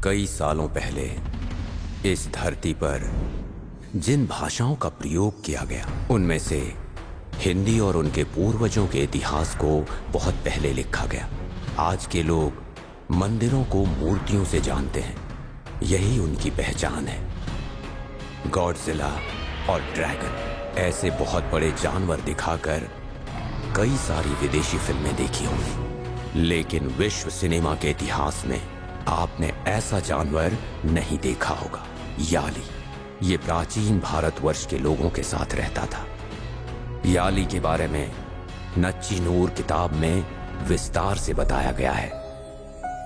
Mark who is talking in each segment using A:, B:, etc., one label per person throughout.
A: कई सालों पहले इस धरती पर जिन भाषाओं का प्रयोग किया गया उनमें से हिंदी और उनके पूर्वजों के इतिहास को बहुत पहले लिखा गया। आज के लोग मंदिरों को मूर्तियों से जानते हैं, यही उनकी पहचान है। गॉडजिला और ड्रैगन ऐसे बहुत बड़े जानवर दिखाकर कई सारी विदेशी फिल्में देखी होंगी, लेकिन विश्व सिनेमा के इतिहास में आपने ऐसा जानवर नहीं देखा होगा। याली ये प्राचीन भारतवर्ष के लोगों के साथ रहता था। याली के बारे में नच्ची नूर किताब में विस्तार से बताया गया है।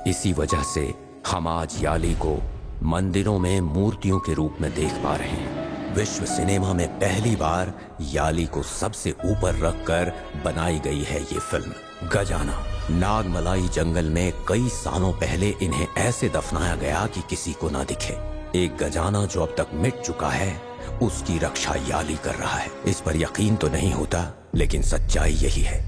A: इसी वजह से हम आज याली को मंदिरों में मूर्तियों के रूप में देख पा रहे हैं। विश्व सिनेमा में पहली बार याली को सबसे ऊपर रखकर बनाई गई है ये फिल्म। गजाना नागमलाई जंगल में कई सालों पहले इन्हें ऐसे दफनाया गया कि किसी को ना दिखे। एक गजाना जो अब तक मिट चुका है, उसकी रक्षा याली कर रहा है। इस पर यकीन तो नहीं होता, लेकिन सच्चाई यही है।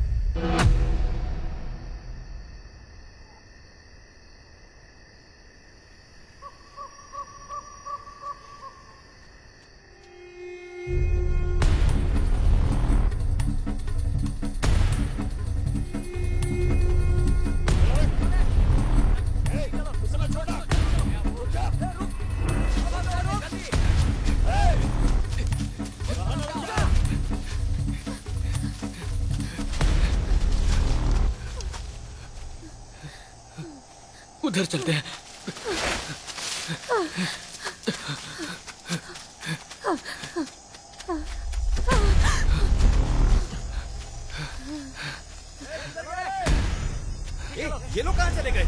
B: उधर चलते हैं।
C: ये लोग कहाँ चले गए?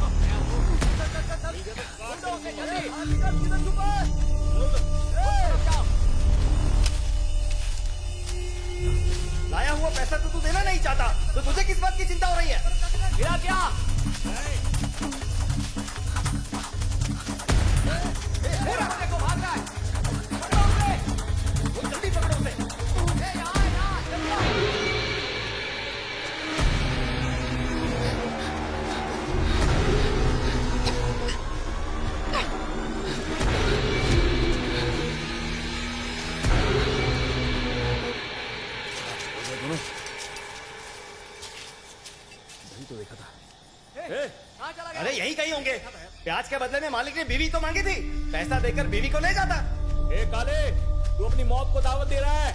C: लाया हुआ पैसा तो तू देना नहीं चाहता, तो तुझे किस बात की चिंता हो रही है? गिरा क्या? देखो भाग रहा है। पकड़ो उसे। वो जल्दी पकड़ो उसे। तो देखा था। अरे यही कहीं होंगे। प्याज के बदले में मालिक ने बीवी तो मांगी थी, पैसा देकर बीवी को ले जाता।
D: ए काले, तू अपनी मौत को दावत दे रहा है।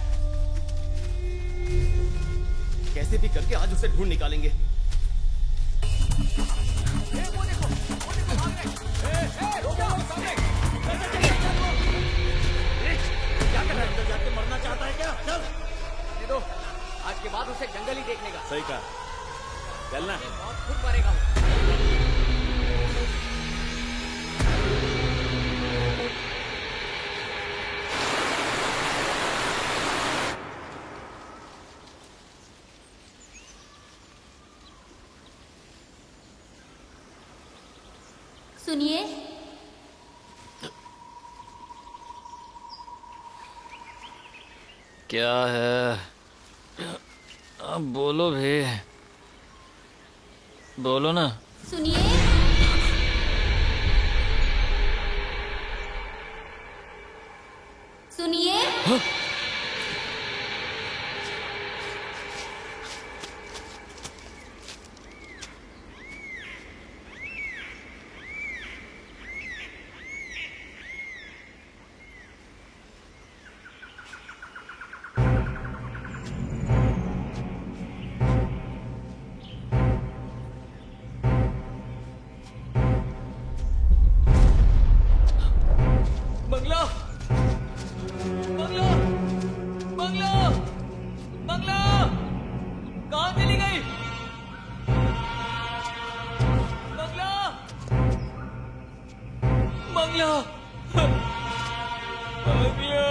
C: कैसे भी करके आज उसे ढूंढ निकालेंगे।
D: वो देखो भाग रहे। रोको सामने।
C: क्या कर रहा है? अंदर जाके मरना चाहता है क्या? चल
B: दे दो, आज के बाद उसे जंगल ही देखने का।
D: सही कहा, चलना।
B: खुद मरेगा वो।
E: सुनिए,
B: क्या है? अब बोलो भी, बोलो ना।
E: सुनिए, सुनिए।
B: बंगला, बंगला, बंगला, बंगला, कहाँ चली गई? बंगला, बंगला, बंगला,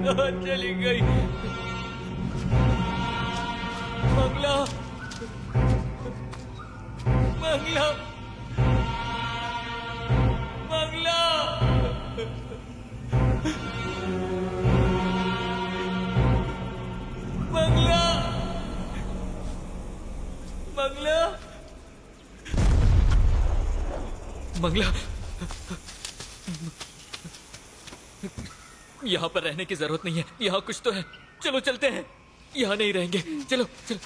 B: कहाँ चली गई? बंगला, बंगला, बंगला। बंगला, बंगला, बंगला,
D: यहाँ पर रहने की जरूरत नहीं है, यहाँ कुछ तो है। चलो चलते हैं, यहाँ नहीं रहेंगे। चलो चलो।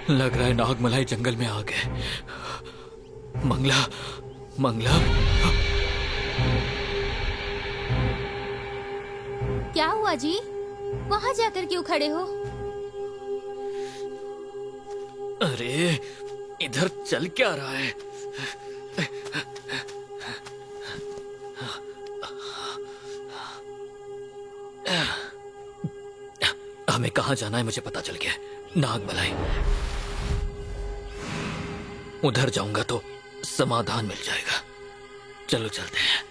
D: लग रहा है नागमलाई जंगल में आ गए। मंगला, मंगला।
E: क्या हुआ जी? वहाँ जाकर क्यों खड़े हो?
D: अरे इधर चल क्या रहा है? हमें कहाँ जाना है मुझे पता चल गया। नागमलाई। उधर जाऊंगा तो समाधान मिल जाएगा। चलो चलते हैं।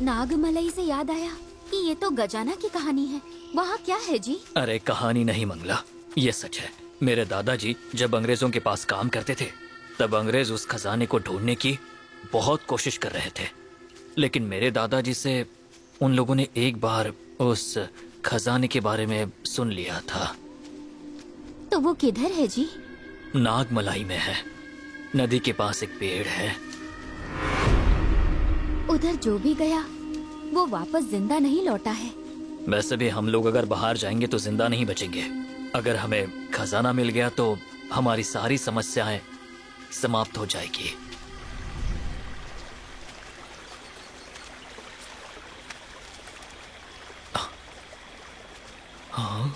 E: नागमलाई से याद आया कि ये तो गजाना की कहानी है। वहाँ क्या है जी?
D: अरे कहानी नहीं मंगला, ये सच है। मेरे दादाजी जब अंग्रेजों के पास काम करते थे तब अंग्रेज उस खजाने को ढूंढने की बहुत कोशिश कर रहे थे, लेकिन मेरे दादाजी से उन लोगों ने एक बार उस खजाने के बारे में सुन लिया था।
E: तो वो किधर है जी?
D: नागमलाई में है। नदी के पास एक पेड़ है।
E: उधर जो भी गया वो वापस जिंदा नहीं लौटा है।
D: वैसे भी हम लोग अगर बाहर जाएंगे तो जिंदा नहीं बचेंगे। अगर हमें खजाना मिल गया तो हमारी सारी समस्याएं समाप्त हो जाएगी। हाँ?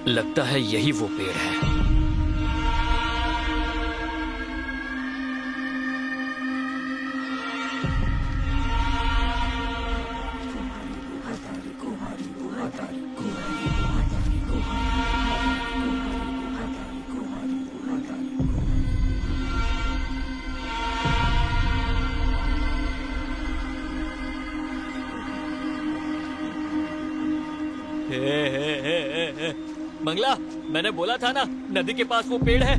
D: लगता है यही वो पेड़ है। मंगला, मैंने बोला था ना नदी के पास वो पेड़ है।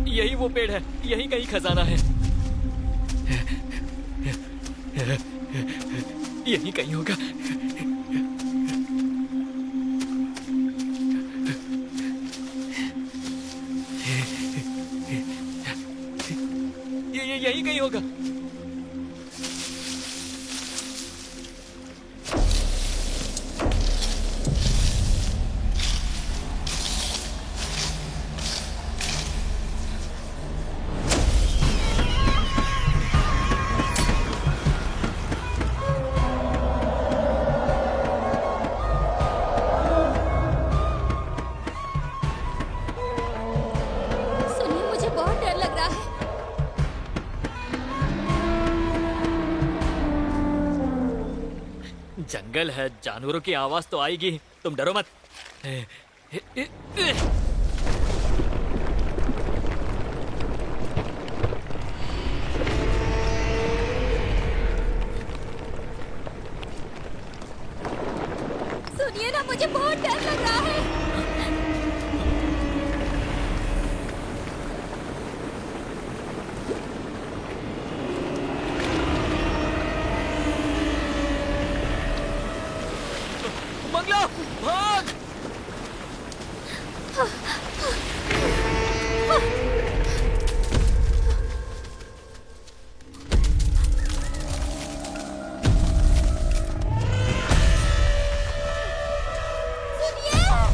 D: यही वो पेड़ है, यही कहीं खजाना है। यही कहीं होगा। यही कहीं होगा। जंगल है, जानवरों की आवाज तो आएगी। तुम डरो मत।
E: सुनिए ना, मुझे बहुत डर लग रहा है।
D: मंगला, भाग!
E: सुनिए!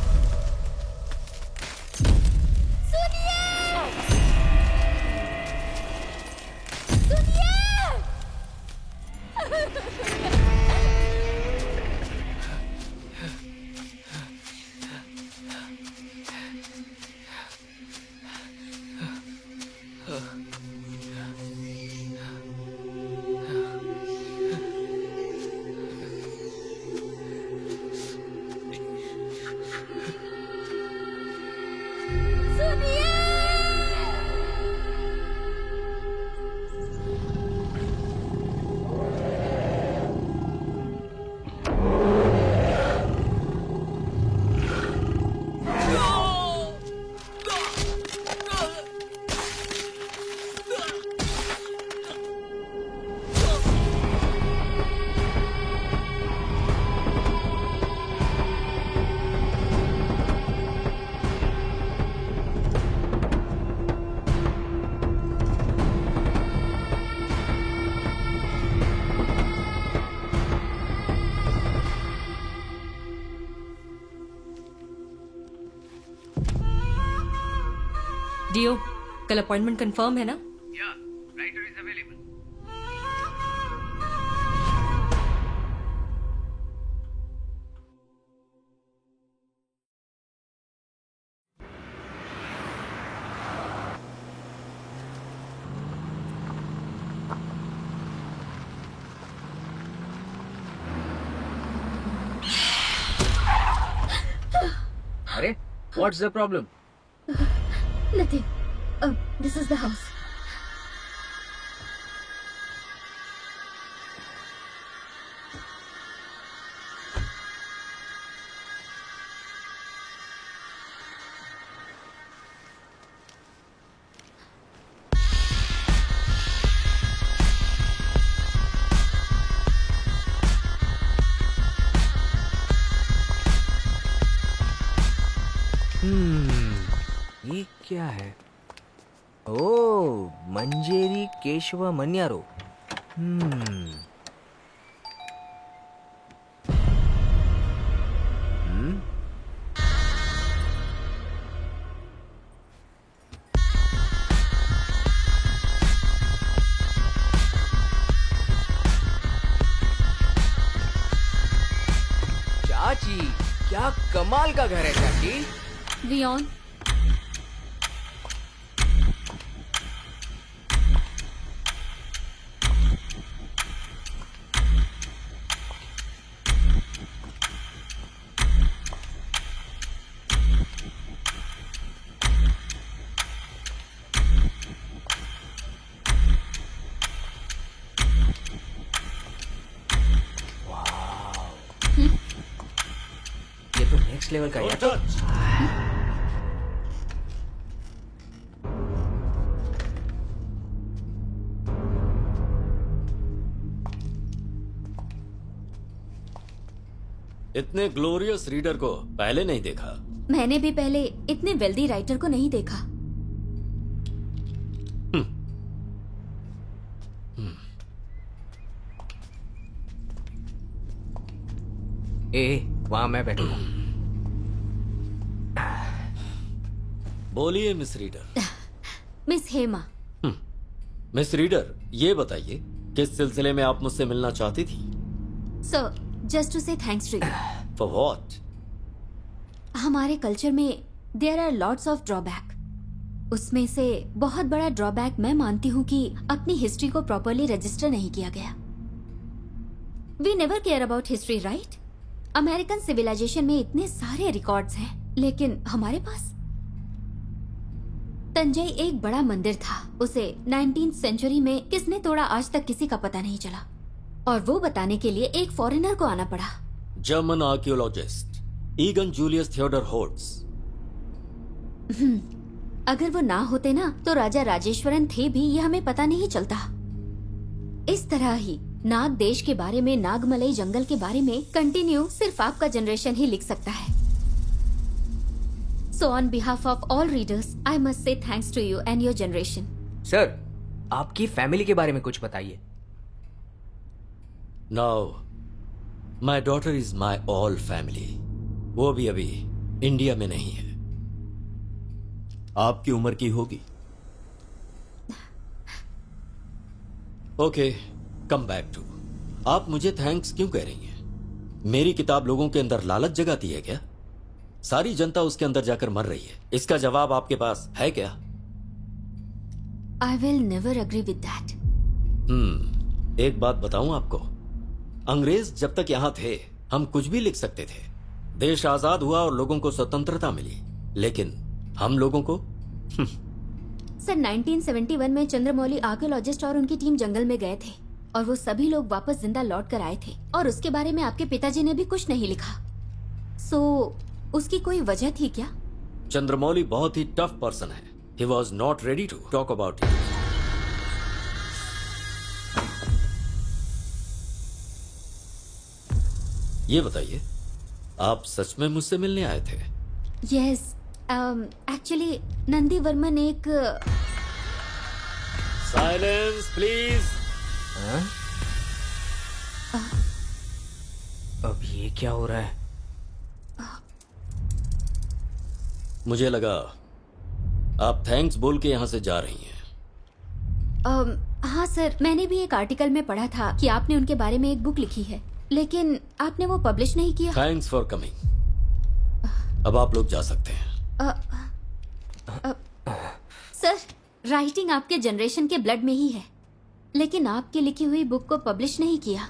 F: डियो, कल अपॉइंटमेंट कंफर्म है ना?
B: अरे, what's the problem?
E: Nothing. This is the house.
G: ये क्या है? ओ, मंजेरी केशव मन्यारो। चाची, क्या कमाल का घर है चाची।
E: Vion.
G: ये तो नेक्स्ट लेवल का है।
A: इतने ग्लोरियस रीडर को पहले नहीं देखा।
E: मैंने भी पहले इतने वेल्दी राइटर को नहीं देखा।
G: वहां मैं बैठूंगा।
A: बोलिए miss reader.
E: Miss Hema.
A: Miss reader, ये बताइए किस सिलसिले में आप मुझसे मिलना चाहती थी?
E: Sir, just to say thanks to you.
A: For what?
E: हमारे कल्चर में there are lots of drawback. उसमें से बहुत बड़ा ड्रॉबैक मैं मानती हूँ कि अपनी हिस्ट्री को प्रॉपरली रजिस्टर नहीं किया गया। We never care about history, right? American civilization में इतने सारे रिकॉर्ड्स हैं, लेकिन हमारे पास तंजई एक बड़ा मंदिर था। उसे 19th सेंचुरी में किसने तोड़ा आज तक किसी का पता नहीं चला, और वो बताने के लिए एक फॉरेनर को आना पड़ा।
A: German archaeologist Egon Julius Theodor Horts.
E: अगर वो ना होते ना तो राजा राजेश्वरन थे भी, ये हमें पता नहीं चलता। इस तरह ही नाग देश के बारे में, नागमलई जंगल के बारे में कंटिन्यू सिर्फ आपका जनरेशन ही लिख सकता है। So on behalf of all readers, I must say thanks to you and your generation.
G: Sir, आपकी फैमिली के बारे में कुछ बताइए।
A: Now my daughter is my all family. वो भी अभी इंडिया में नहीं है। आपकी उम्र की होगी। Okay, come back to. आप मुझे थैंक्स क्यों कह रही हैं? मेरी किताब लोगों के अंदर लालच जगाती है क्या? सारी जनता उसके अंदर जाकर मर रही है। इसका जवाब आपके पास है क्या?
E: I will never agree with that.
A: एक बात बताऊं आपको, अंग्रेज जब तक यहां थे हम कुछ भी लिख सकते थे। देश आजाद हुआ और लोगों को स्वतंत्रता मिली, लेकिन हम लोगों को
E: सर, 1971 में चंद्रमौली आर्कियोलॉजिस्ट और उनकी टीम जंगल में गए थे, और वो सभी लोग वापस जिंदा लौट कर आए थे, और उसके बारे में आपके पिताजी ने भी कुछ नहीं लिखा। सो उसकी कोई वजह थी क्या?
A: चंद्रमौली बहुत ही टफ पर्सन है। He was not ready to talk about it. ये बताइए, आप सच में मुझसे मिलने आए थे?
E: यस, एक्चुअली नंदी वर्मन एक
A: साइलेंस प्लीज।
G: अब ये क्या हो रहा है?
A: मुझे लगा
H: आप थैंक्स बोल के यहाँ से जा रही हैं।
E: हाँ सर, मैंने भी एक आर्टिकल में पढ़ा था कि आपने उनके बारे में एक बुक लिखी है, लेकिन आपने वो पब्लिश नहीं किया।
H: Thanks for coming. अब आप लोग जा सकते हैं।
E: सर, राइटिंग आपके जनरेशन के ब्लड में ही है, लेकिन आपकी लिखी हुई बुक को पब्लिश नहीं किया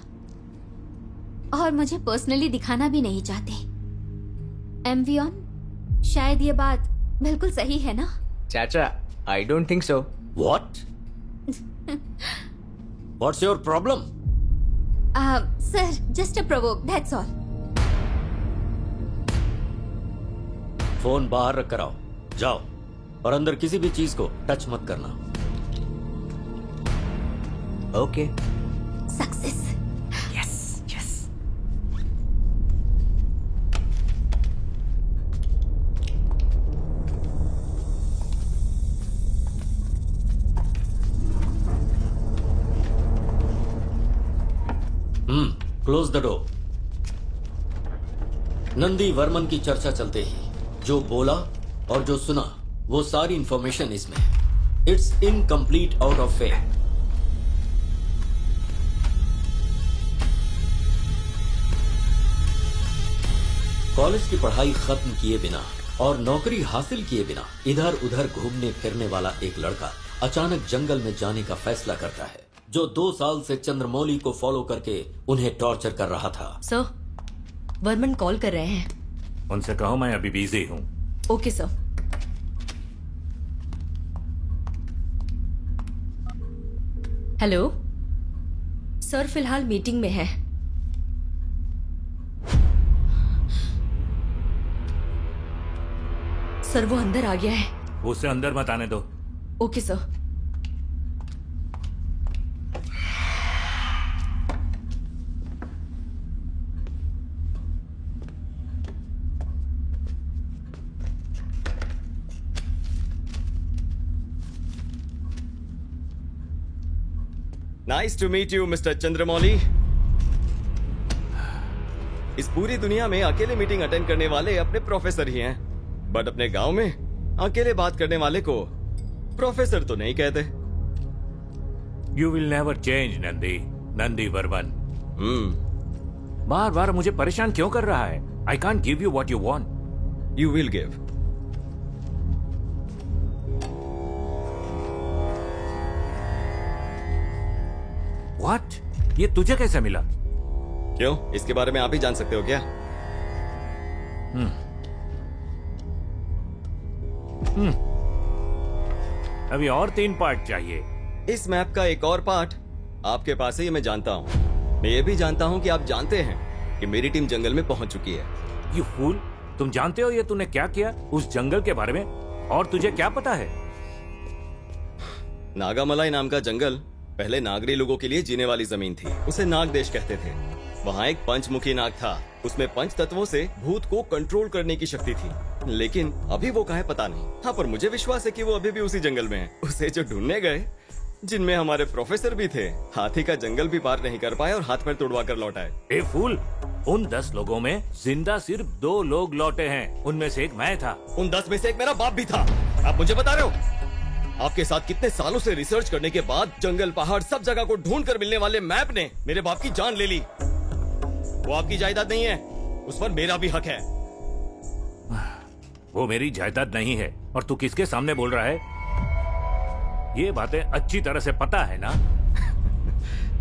E: और मुझे पर्सनली दिखाना भी नहीं चाहते। एमवियन, शायद ये बात बिल्कुल सही है ना?
B: चाचा, I don't think so.
H: What? What's your problem?
E: Sir, just a provoke, that's all.
H: Phone बाहर रख कर आओ, जाओ, और अंदर किसी भी चीज को टच मत करना।
B: Okay.
E: Success.
B: Yes yes.
H: Close the door. Nandi Varman की चर्चा चलते ही जो बोला और जो सुना वो सारी इंफॉर्मेशन इसमें। It's incomplete out of faith. College की पढ़ाई खत्म किए बिना और नौकरी हासिल किए बिना इधर उधर घूमने फिरने वाला एक लड़का अचानक जंगल में जाने का फैसला करता है, जो 2 साल से चंद्रमौली को फॉलो करके उन्हें टॉर्चर कर रहा था।
F: सर, वर्मन कॉल कर रहे हैं।
I: उनसे कहो मैं अभी बिजी हूँ।
F: Okay sir. हेलो सर, फिलहाल मीटिंग में है। सर, वो अंदर आ गया है।
I: उसे अंदर मत आने दो।
F: Okay sir.
C: Nice to meet you mister Chandramouli. इस पूरी दुनिया में अकेले मीटिंग अटेंड करने वाले अपने प्रोफेसर ही हैं, बट अपने गांव में अकेले बात करने वाले को प्रोफेसर तो नहीं कहते।
I: You will never change Nandi Varman. बार बार मुझे परेशान क्यों कर रहा है? I can't give you what you want.
C: You will give.
I: What? ये तुझे कैसे मिला?
C: क्यों, इसके बारे में आप ही जान सकते हो क्या?
I: अभी और 3 पार्ट चाहिए।
C: इस मैप का एक और पार्ट आपके पास है, ये मैं जानता हूँ। मैं ये भी जानता हूँ कि आप जानते हैं कि मेरी टीम जंगल में पहुंच चुकी है।
I: यू फूल, तुम जानते हो ये तूने क्या किया उस जंगल के बारे में? और तुझे क्या पता है?
C: नागामलाई नाम का जंगल पहले नागरी लोगों के लिए जीने वाली जमीन थी। उसे नाग देश कहते थे। वहाँ एक पंचमुखी नाग था। उसमें 5 तत्वों से भूत को कंट्रोल करने की शक्ति थी, लेकिन अभी वो कहाँ है पता नहीं। हाँ, पर मुझे विश्वास है कि वो अभी भी उसी जंगल में है। उसे जो ढूंढने गए, जिनमें हमारे प्रोफेसर भी थे, हाथी का जंगल भी पार नहीं कर पाए और हाथ पैर तोड़वा कर लौट आए।
I: ए फूल, उन 10 लोगों में जिंदा सिर्फ 2 लोग लौटे हैं। उनमें से एक मैं था।
C: उन 10 में से एक मेरा बाप भी था। आप मुझे बता रहे हो? आपके साथ कितने सालों से रिसर्च करने के बाद जंगल पहाड़ सब जगह को ढूंढ कर मिलने वाले मैप ने मेरे बाप की जान ले ली। वो आपकी जायदाद नहीं है, उस पर मेरा भी हक है।
I: वो मेरी जायदाद नहीं है और तू किसके सामने बोल रहा है? ये बातें अच्छी तरह से पता है ना?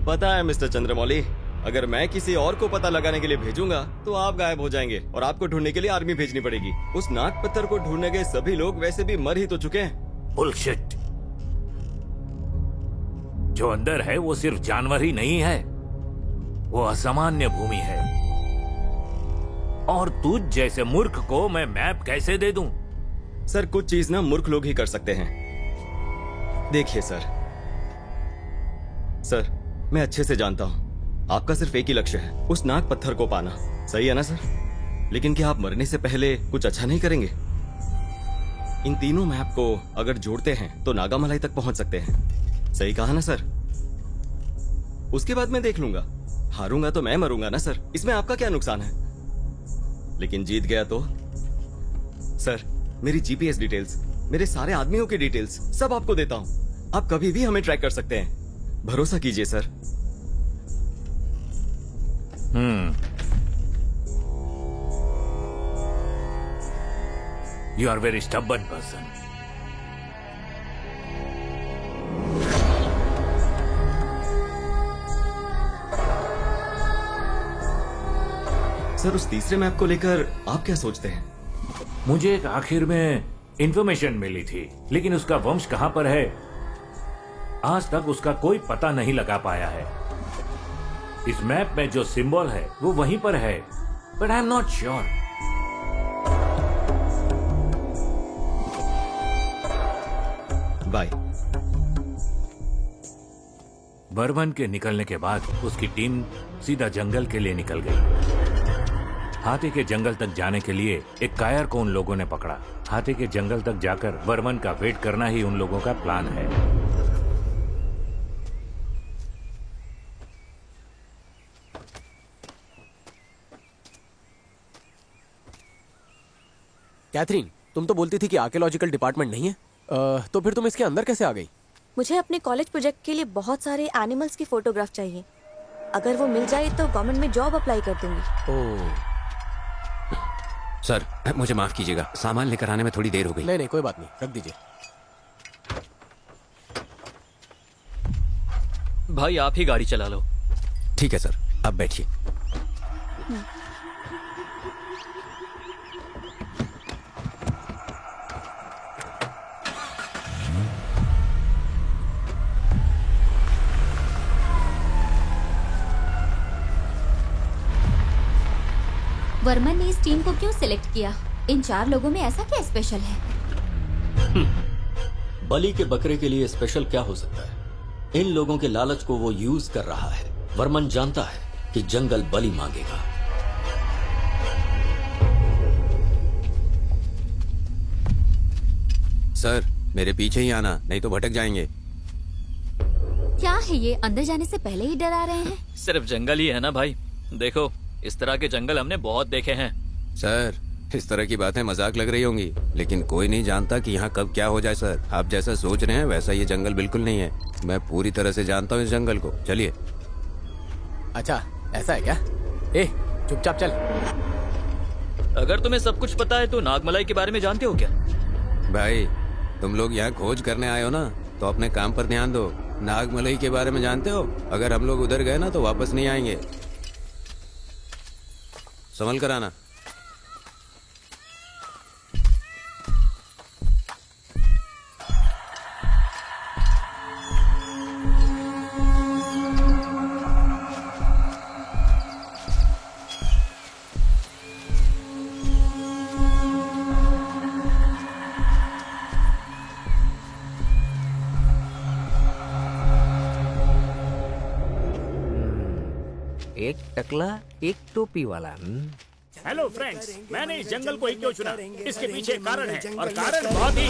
C: पता है मिस्टर चंद्रमौली। अगर मैं किसी और को पता लगाने के लिए भेजूंगा तो आप गायब हो जाएंगे और आपको ढूंढने के लिए आर्मी भेजनी पड़ेगी। उस नाग पत्थर को ढूंढने गए सभी लोग वैसे भी मर ही तो चुके हैं।
I: बुलशिट। जो अंदर है वो सिर्फ जानवर ही नहीं है, वो असामान्य भूमि है। और तुझ जैसे मूर्ख को मैं मैप कैसे दे दूं?
C: सर, कुछ चीज ना मूर्ख लोग ही कर सकते हैं। देखिए सर, मैं अच्छे से जानता हूं आपका सिर्फ एक ही लक्ष्य है, उस नाग पत्थर को पाना। सही है ना सर? लेकिन क्या आप मरने से पहले कुछ अच्छा नहीं करेंगे? इन तीनों मैप को अगर जोड़ते हैं तो नागामलाई तक पहुंच सकते हैं। सही कहा ना सर? उसके बाद मैं देख लूंगा। हारूंगा तो मैं मरूंगा ना सर, इसमें आपका क्या नुकसान है? लेकिन जीत गया तो? सर, मेरी जीपीएस डिटेल्स मेरे सारे आदमियों की डिटेल्स सब आपको देता हूँ। आप कभी भी हमें ट्रैक कर सकते हैं, भरोसा कीजिए sir.
I: You are very stubborn person.
C: Sir, उस तीसरे मैप को लेकर आप क्या सोचते हैं?
I: मुझे एक आखिर में इंफॉर्मेशन मिली थी, लेकिन उसका वंश कहां पर है आज तक उसका कोई पता नहीं लगा पाया है। इस मैप में जो सिंबल है वो वहीं पर है, but I am not sure.
C: Bye.
I: Burman के निकलने के बाद उसकी टीम सीधा जंगल के लिए निकल गई। हाथी के जंगल तक जाने के लिए एक कायर को उन लोगों ने पकड़ा। हाथी के जंगल तक जाकर बर्मन का वेट करना ही उन लोगों का प्लान है।
J: कैथरीन, तुम तो बोलती थी कि आर्कियोलॉजिकल डिपार्टमेंट नहीं है, तो फिर तुम इसके अंदर कैसे आ गई?
K: मुझे अपने कॉलेज प्रोजेक्ट के लिए बहुत सारे एनिमल्स की फोटोग्राफ चाहिए। अगर वो मिल जाए तो गवर्नमेंट में जॉब अप्लाई कर दूंगी।
J: ओह,
A: सर मुझे माफ कीजिएगा, सामान लेकर आने में थोड़ी देर हो गई।
J: नहीं नहीं, कोई बात नहीं, रख दीजिए।
D: भाई आप ही गाड़ी चला लो।
A: ठीक है सर, अब बैठिए।
E: वर्मन ने इस टीम को क्यों सिलेक्ट किया? इन 4 लोगों में ऐसा क्या स्पेशल है?
H: बलि के बकरे के लिए स्पेशल क्या हो सकता है? इन लोगों के लालच को वो यूज कर रहा है। वर्मन जानता है कि जंगल बलि मांगेगा।
A: सर मेरे पीछे ही आना, नहीं तो भटक जाएंगे।
E: क्या है ये, अंदर जाने से पहले ही डरा रहे हैं?
D: सिर्फ जंगल ही है ना भाई, देखो इस तरह के जंगल हमने बहुत देखे हैं।
A: सर इस तरह की बातें मजाक लग रही होंगी, लेकिन कोई नहीं जानता कि यहाँ कब क्या हो जाए। सर आप जैसा सोच रहे हैं वैसा ये जंगल बिल्कुल नहीं है। मैं पूरी तरह से जानता हूँ इस जंगल को। चलिए।
J: अच्छा ऐसा है क्या? ए चुपचाप चल।
D: अगर तुम्हें सब कुछ पता है तो नागमलाई के बारे में जानते हो क्या?
A: भाई तुम लोग यहाँ खोज करने आए हो ना, तो अपने काम पर ध्यान दो। नागमलई के बारे में जानते हो? अगर हम लोग उधर गए ना तो वापस नहीं आएंगे। संभल कर आना।
G: एक टकला एक टोपी वाला।
I: हेलो फ्रेंड्स, मैंने इस जंगल को ही क्यों चुना? इसके पीछे एक कारण है, और कारण बहुत ही।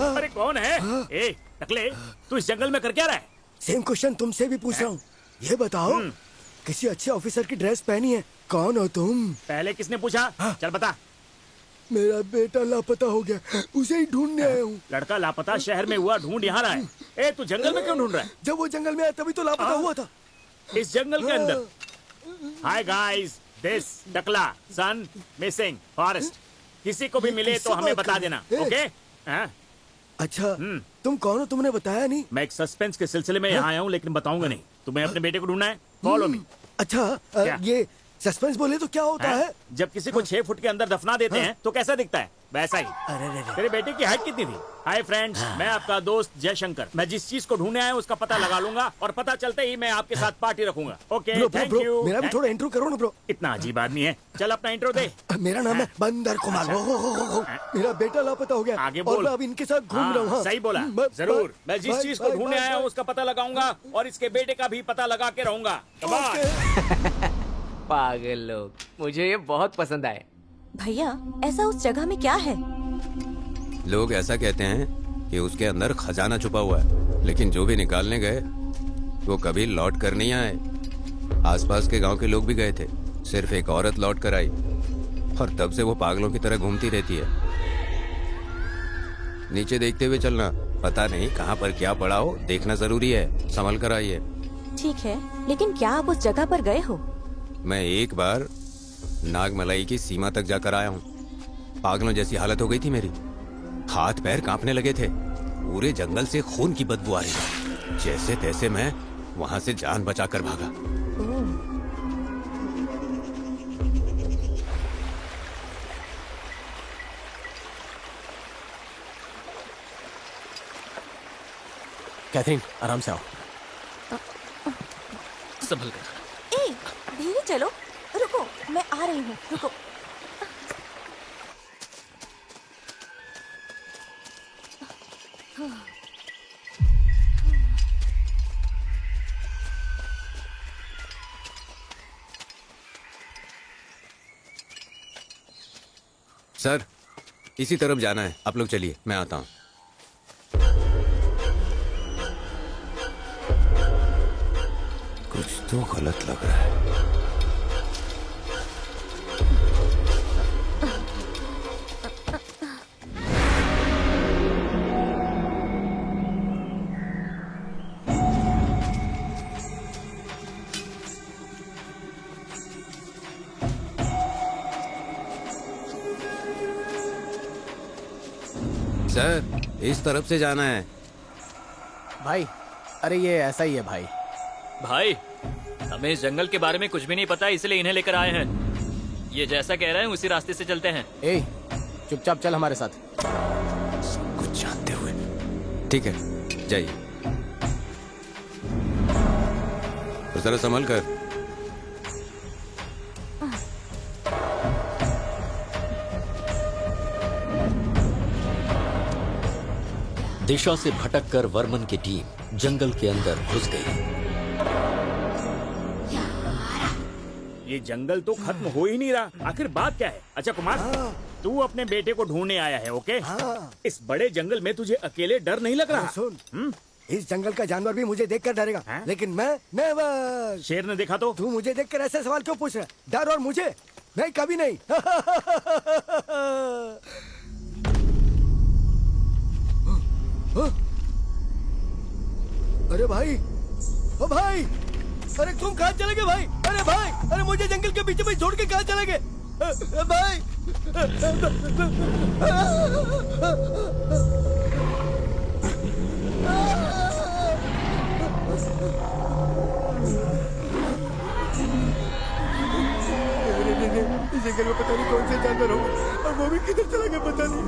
I: अरे कौन है? ए टकले, तू इस जंगल में कर क्या रहा है?
L: सेम क्वेश्चन तुमसे भी पूछ रहा हूँ। ये बताओ, किसी अच्छे ऑफिसर की ड्रेस पहनी है? कौन हो तुम?
I: पहले किसने पूछा? चल बता।
L: मेरा बेटा लापता हो गया, उसे ही ढूंढने आया हूँ।
I: लड़का लापता शहर में हुआ, ढूंढ यहाँ रहा है। ए तू जंगल में क्यों ढूंढ रहा है?
L: जब वो जंगल में आया तभी तो लापता हुआ था।
I: इस जंगल के अंदर। हाय गाइस, दिस टकला सन मिसिंग फॉरेस्ट। किसी को भी मिले तो हमें बता देना, ओके?
L: अच्छा तुम कौन हो? तुमने बताया नहीं।
I: मैं एक सस्पेंस के सिलसिले में यहाँ आया हूँ, लेकिन बताऊंगा नहीं। तुम्हें अपने बेटे को ढूंढना है, फॉलो मी।
L: अच्छा ये सस्पेंस बोले तो क्या होता है?
I: जब किसी को 6 फुट के अंदर दफना देते हैं तो कैसा दिखता है? वैसा ही। तेरे बेटे की हाइट कितनी थी? हाय फ्रेंड्स, मैं आपका दोस्त जयशंकर। मैं जिस चीज को ढूंढने आया हूं उसका पता लगा लूंगा, और पता चलते ही मैं आपके साथ पार्टी रखूंगा। Okay, thank you.
L: मेरा भी थोड़ा इंट्रो करो ना ब्रो।
I: इतना अजीब आदमी है। चल अपना इंट्रो दे।
L: मेरा नाम है बंदर कुमार। मेरा बेटा लापता हो गया,
I: आगे बोल।
L: और मैं अब इनके साथ घूम रहा हूँ।
I: सही बोला। जरूर, मैं जिस चीज को ढूंढने आया हूँ उसका पता लगाऊंगा, और इसके बेटे का भी पता लगा के रहूंगा।
G: पागल लोग, मुझे ये बहुत पसंद आए।
K: भैया ऐसा उस जगह में क्या है?
A: लोग ऐसा कहते हैं कि उसके अंदर खजाना छुपा हुआ है, लेकिन जो भी निकालने गए वो कभी लौट कर नहीं आए। आसपास के गांव के लोग भी गए थे, सिर्फ एक औरत लौट कर आई, और तब से वो पागलों की तरह घूमती रहती है। नीचे देखते हुए चलना, पता नहीं कहाँ पर क्या पड़ा हो, देखना जरूरी है। संभल कर आइए।
K: ठीक है, लेकिन क्या आप उस जगह पर गए हो?
A: मैं एक बार नागमलाई की सीमा तक जाकर आया हूँ। पागलों जैसी हालत हो गई थी मेरी, हाथ पैर कांपने लगे थे, पूरे जंगल से खून की बदबू आ रही थी। जैसे तैसे मैं वहां से जान बचाकर भागा।
J: कैथरीन, आराम से आओ।
D: संभल कर।
K: ए, धीरे चलो। रुको, मैं आ रही हूँ, रुको।
A: सर, इसी तरफ जाना है, आप लोग चलिए, मैं आता हूँ। कुछ तो गलत लग रहा है। सर, इस तरफ से जाना है।
J: भाई, अरे ये ऐसा ही है भाई।
D: भाई, हमें इस जंगल के बारे में कुछ भी नहीं पता, इसलिए इन्हें लेकर आए हैं। ये जैसा कह रहे हैं उसी रास्ते से चलते हैं।
J: ए, चुपचाप चल हमारे साथ।
A: सब कुछ जानते हुए। ठीक है, जाइए। और जरा संभल कर।
H: दिशा से भटककर वर्मन की टीम जंगल के अंदर घुस गई।
I: ये जंगल तो खत्म हो ही नहीं रहा, आखिर बात क्या है? अच्छा कुमार, तू अपने बेटे को ढूंढने आया है, ओके? इस बड़े जंगल में तुझे अकेले डर नहीं लग रहा?
L: सुन, इस जंगल का जानवर भी मुझे देखकर डरेगा, लेकिन मैं नेवर।
I: शेर ने देखा तो?
L: तू मुझे देखकर ऐसे सवाल क्यों पूछ रहा है? डर और मुझे? नहीं, कभी नहीं। अरे भाई, ओ भाई, अरे तुम कहाँ चले गए भाई? अरे भाई, अरे मुझे जंगल के बीच में छोड़ के कहाँ चले गए भाई? इस जंगल में पता नहीं कौन से जानवर हो और वो भी किधर चला गया पता नहीं।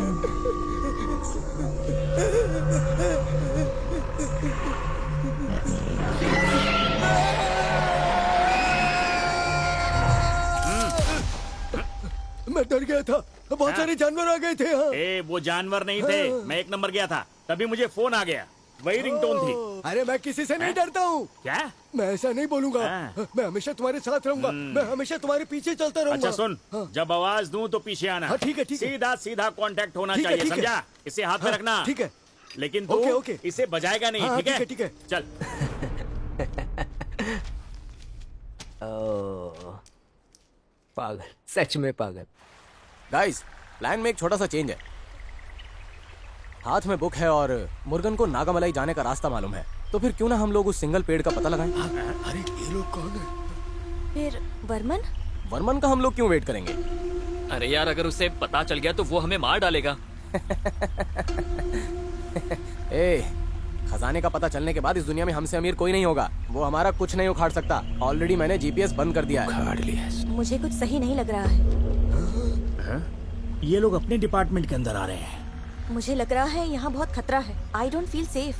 L: मैं डर गया था, बहुत सारे जानवर आ गए थे। हाँ।
I: ए, वो जानवर नहीं थे, मैं एक नंबर गया था, तभी मुझे फोन आ गया, वही रिंगटोन थी।
L: अरे मैं किसी से नहीं डरता हूँ।
I: क्या?
L: मैं ऐसा नहीं बोलूंगा। मैं हमेशा तुम्हारे साथ रहूंगा, मैं हमेशा तुम्हारे पीछे चलता रहूंगा।
I: अच्छा सुन, जब आवाज दूं तो पीछे आना।
L: हाँ, ठीक है, ठीक है।
I: सीधा सीधा कांटेक्ट होना चाहिए, समझा? इसे हाथ में रखना।
L: ठीक है,
I: लेकिन तू इसे बजाएगा नहीं, ठीक है?
L: ठीक है,
I: चल।
G: पागल, सच में पागल।
J: गाइस, प्लान में एक छोटा सा चेंज है। हाथ में बुक है और मुर्गन को नागामलाई जाने का रास्ता मालूम है, तो फिर क्यों ना हम लोग उस सिंगल पेड़ का पता लगाएं?
L: अरे ये लोग कौन है?
K: फिर वर्मन?
J: वर्मन का हम लोग क्यों वेट करेंगे?
D: अरे यार, अगर उसे पता चल गया तो वो हमें मार डालेगा।
J: ए, खजाने का पता चलने के बाद इस दुनिया में हमसे अमीर कोई नहीं होगा। वो हमारा कुछ नहीं उखाड़ सकता। ऑलरेडी मैंने जीपीएस बंद कर दिया है।
A: उखाड़ लिया है।
K: मुझे कुछ सही नहीं लग रहा है।
I: ये लोग अपने डिपार्टमेंट के अंदर आ रहे हैं।
K: मुझे लग रहा है यहाँ बहुत खतरा है। I don't feel safe.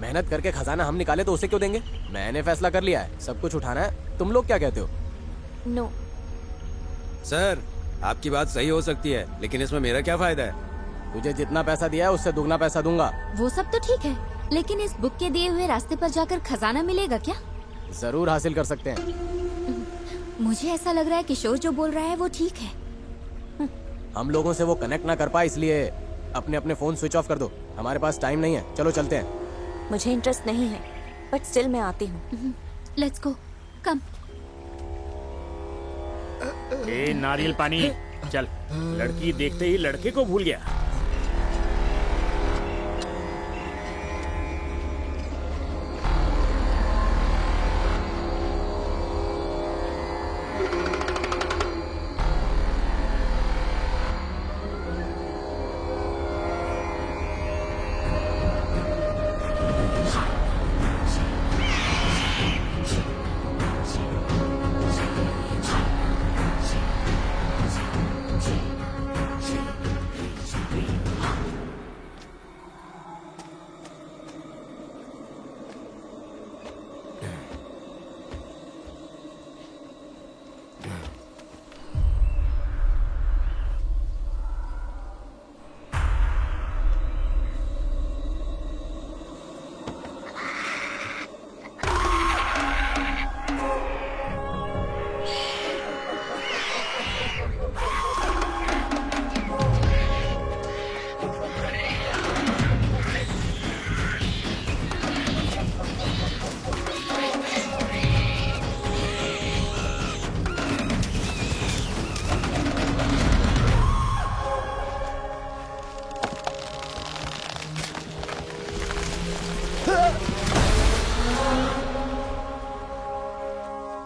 J: मेहनत करके खजाना हम निकाले तो उसे क्यों देंगे? मैंने फैसला कर लिया है, सब कुछ उठाना है। तुम लोग क्या कहते हो?
K: नो।
A: सर, आपकी बात सही हो सकती है, लेकिन इसमें मेरा क्या फायदा है?
J: तुझे जितना पैसा दिया है उससे दुगना पैसा दूंगा।
E: वो सब तो ठीक है, लेकिन इस बुक के दिए हुए रास्ते पर जाकर खजाना मिलेगा क्या?
J: जरूर हासिल कर सकते हैं।
E: मुझे ऐसा लग रहा है किशोर जो बोल रहा है वो ठीक है।
J: हम लोगों से वो कनेक्ट ना कर पाए, इसलिए अपने अपने फोन स्विच ऑफ कर दो। हमारे पास टाइम नहीं है, चलो चलते हैं।
K: मुझे इंटरेस्ट नहीं है, बट स्टिल मैं आती हूँ।
E: लेट्स गो, कम।
I: ए, नारियल पानी। चल, लड़की देखते ही लड़के को भूल गया।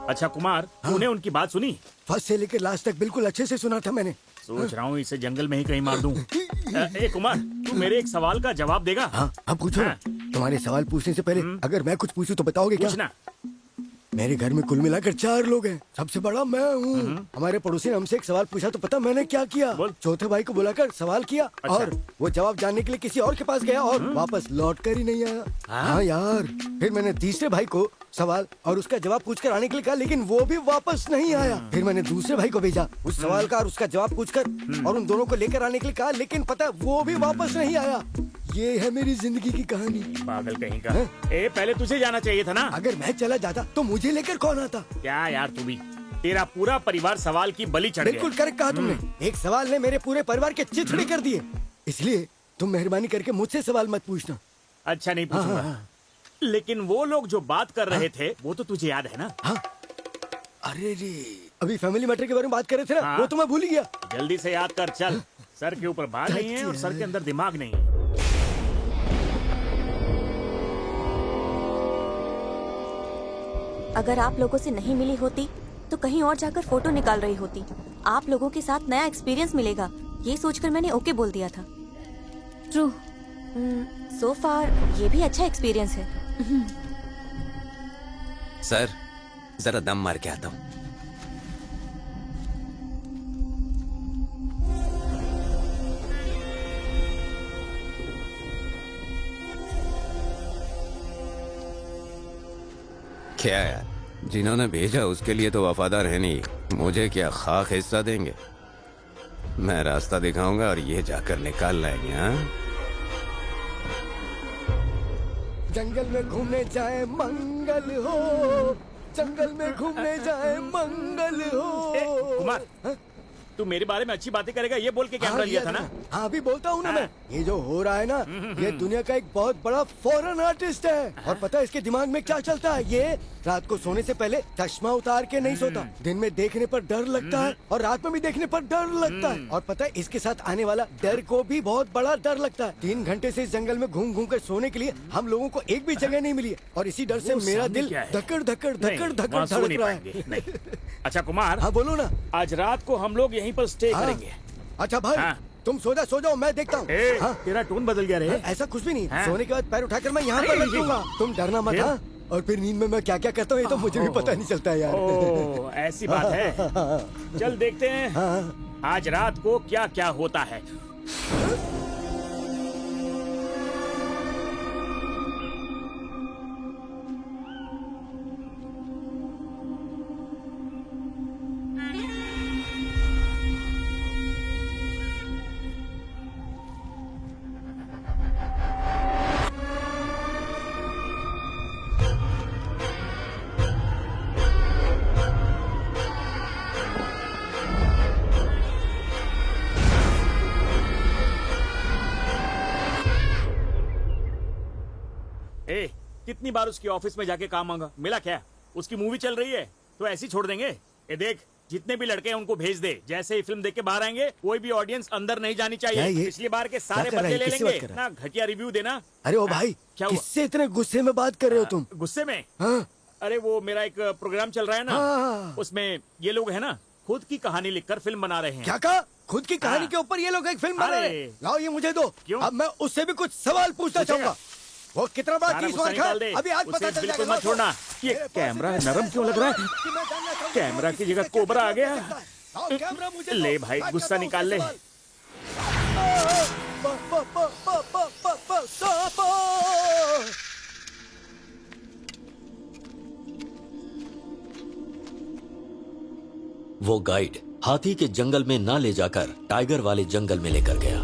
M: अच्छा कुमार, तूने उनकी बात सुनी?
L: फर्स्ट से लेकर लास्ट तक बिल्कुल अच्छे से सुना था मैंने।
M: सोच रहा हूँ इसे जंगल में ही कहीं मार दूं। ए कुमार, तू मेरे एक सवाल का जवाब देगा?
L: हाँ, अब पूछो। तुम्हारे सवाल पूछने से पहले अगर मैं कुछ पूछूं तो बताओगे क्या?
M: पूछना।
L: मेरे घर में कुल मिलाकर 4 लोग हैं, सबसे बड़ा मैं हूँ। हमारे पड़ोसी ने हमसे एक सवाल पूछा तो पता मैंने क्या किया? चौथे भाई को बुलाकर सवाल किया।
M: अच्छा।
L: और वो जवाब जानने के लिए किसी और के पास गया और वापस लौट कर ही नहीं आया। हाँ यार, फिर मैंने तीसरे भाई को सवाल और उसका जवाब पूछकर आने के लिए कहा, लेकिन वो भी वापस नहीं आया। फिर मैंने दूसरे भाई को भेजा उस सवाल का और उसका जवाब पूछकर और उन दोनों को लेकर आने के लिए कहा, लेकिन पता है वो भी वापस नहीं आया। ये है मेरी जिंदगी की कहानी।
M: पागल कहीं का। ए पहले तुझे जाना चाहिए था ना।
L: अगर मैं चला जाता तो मुझे लेकर कौन आता?
M: क्या यार तू भी, तेरा पूरा परिवार सवाल की बलि चढ़ गया।
L: बिल्कुल करेक्ट कहा तुमने। एक सवाल ने मेरे पूरे परिवार के चिथड़े कर दिए। इसलिए तुम मेहरबानी करके मुझसे सवाल मत पूछना।
M: अच्छा नहीं पूछूंगा। लेकिन वो लोग जो बात कर रहे थे वो तो तुझे याद है ना?
L: अरे रे, अभी फैमिली मैटर के बारे में बात कर रहे थे ना, वो तो मैं भूल ही गया।
M: जल्दी से याद कर चल। सर के ऊपर बाल नहीं है और सर के अंदर दिमाग नहीं है।
K: अगर आप लोगों से नहीं मिली होती तो कहीं और जाकर फोटो निकाल रही होती। आप लोगों के साथ नया एक्सपीरियंस मिलेगा, ये सोचकर मैंने ओके बोल दिया था।
E: ट्रू।
K: सो फार ये भी अच्छा एक्सपीरियंस है।
A: सर, जरा दम मार के आता हूँ। क्या यार, जिन्होंने भेजा उसके लिए तो वफादार है नहीं, मुझे क्या खाक हिस्सा देंगे? मैं रास्ता दिखाऊंगा और ये जाकर निकाल लाएंगे। हाँ,
L: जंगल में घूमने जाए मंगल हो, जंगल में घूमने जाए मंगल हो।
M: कुमार, तू मेरे बारे में अच्छी बातें करेगा ये बोल के कैमरा लिया था ना?
L: हाँ अभी बोलता हूँ ना मैं। ये जो हो रहा है ना, ये दुनिया का एक बहुत बड़ा फॉरेन आर्टिस्ट है। और पता है इसके दिमाग में क्या चलता है? ये रात को सोने से पहले चश्मा उतार के नहीं सोता। दिन में देखने पर डर लगता है और रात में भी देखने पर डर लगता है। और पता है इसके साथ आने वाला डर को भी बहुत बड़ा डर लगता है। 3 घंटे से इस जंगल में घूम घूम कर सोने के लिए हम लोगों को एक भी जगह नहीं मिली है और इसी डर से मेरा दिल धकड़ धकड़ धकड़ धकड़ धड़क रहा है।
M: अच्छा कुमार,
L: हाँ बोलो ना।
M: आज रात को हम लोग यहीं पर स्टे करेंगे।
L: अच्छा भाई, तुम सो जाओ, मैं देखता हूँ।
M: तेरा टोन बदल गया रे।
L: ऐसा कुछ भी नहीं। सोने के बाद पैर उठाकर मैं यहाँ पर रख दूंगा। तुम डरना मत। हाँ, और फिर नींद में मैं क्या क्या करता हूँ ये तो मुझे भी पता नहीं चलता यार।
M: ओह, ऐसी बात है। चल देखते हैं आज रात को क्या क्या होता है। कितनी बार उसकी ऑफिस में जाके काम मांगा, मिला क्या? उसकी मूवी चल रही है तो ऐसे ही छोड़ देंगे? ये देख, जितने भी लड़के हैं उनको भेज दे। जैसे ही फिल्म देख के बाहर आएंगे कोई भी ऑडियंस अंदर नहीं जानी चाहिए। पिछली बार के सारे बदले ले लेंगे ना। घटिया रिव्यू देना।
L: अरे ओ भाई, किससे इतने गुस्से में बात कर रहे हो तुम?
M: गुस्से में?
L: हाँ?
M: अरे वो मेरा एक प्रोग्राम चल रहा है ना, उसमें ये लोग है ना खुद की कहानी लिखकर फिल्म बना रहे हैं।
L: क्या कहा? खुद की कहानी के ऊपर ये लोग एक फिल्म बना रहे हैं? लाओ ये मुझे दो। अब मैं उससे भी कुछ सवाल पूछना चाहूंगा। वो कितना बड़ा चीज मार खा, अभी आज पता चल जाएगा।
M: मत छोड़ना। ये कैमरा नरम क्यों लग रहा है? कैमरा की जगह कोबरा आ गया। ले भाई, गुस्सा निकाल ले।
H: वो गाइड हाथी के जंगल में ना ले जाकर टाइगर वाले जंगल में लेकर गया।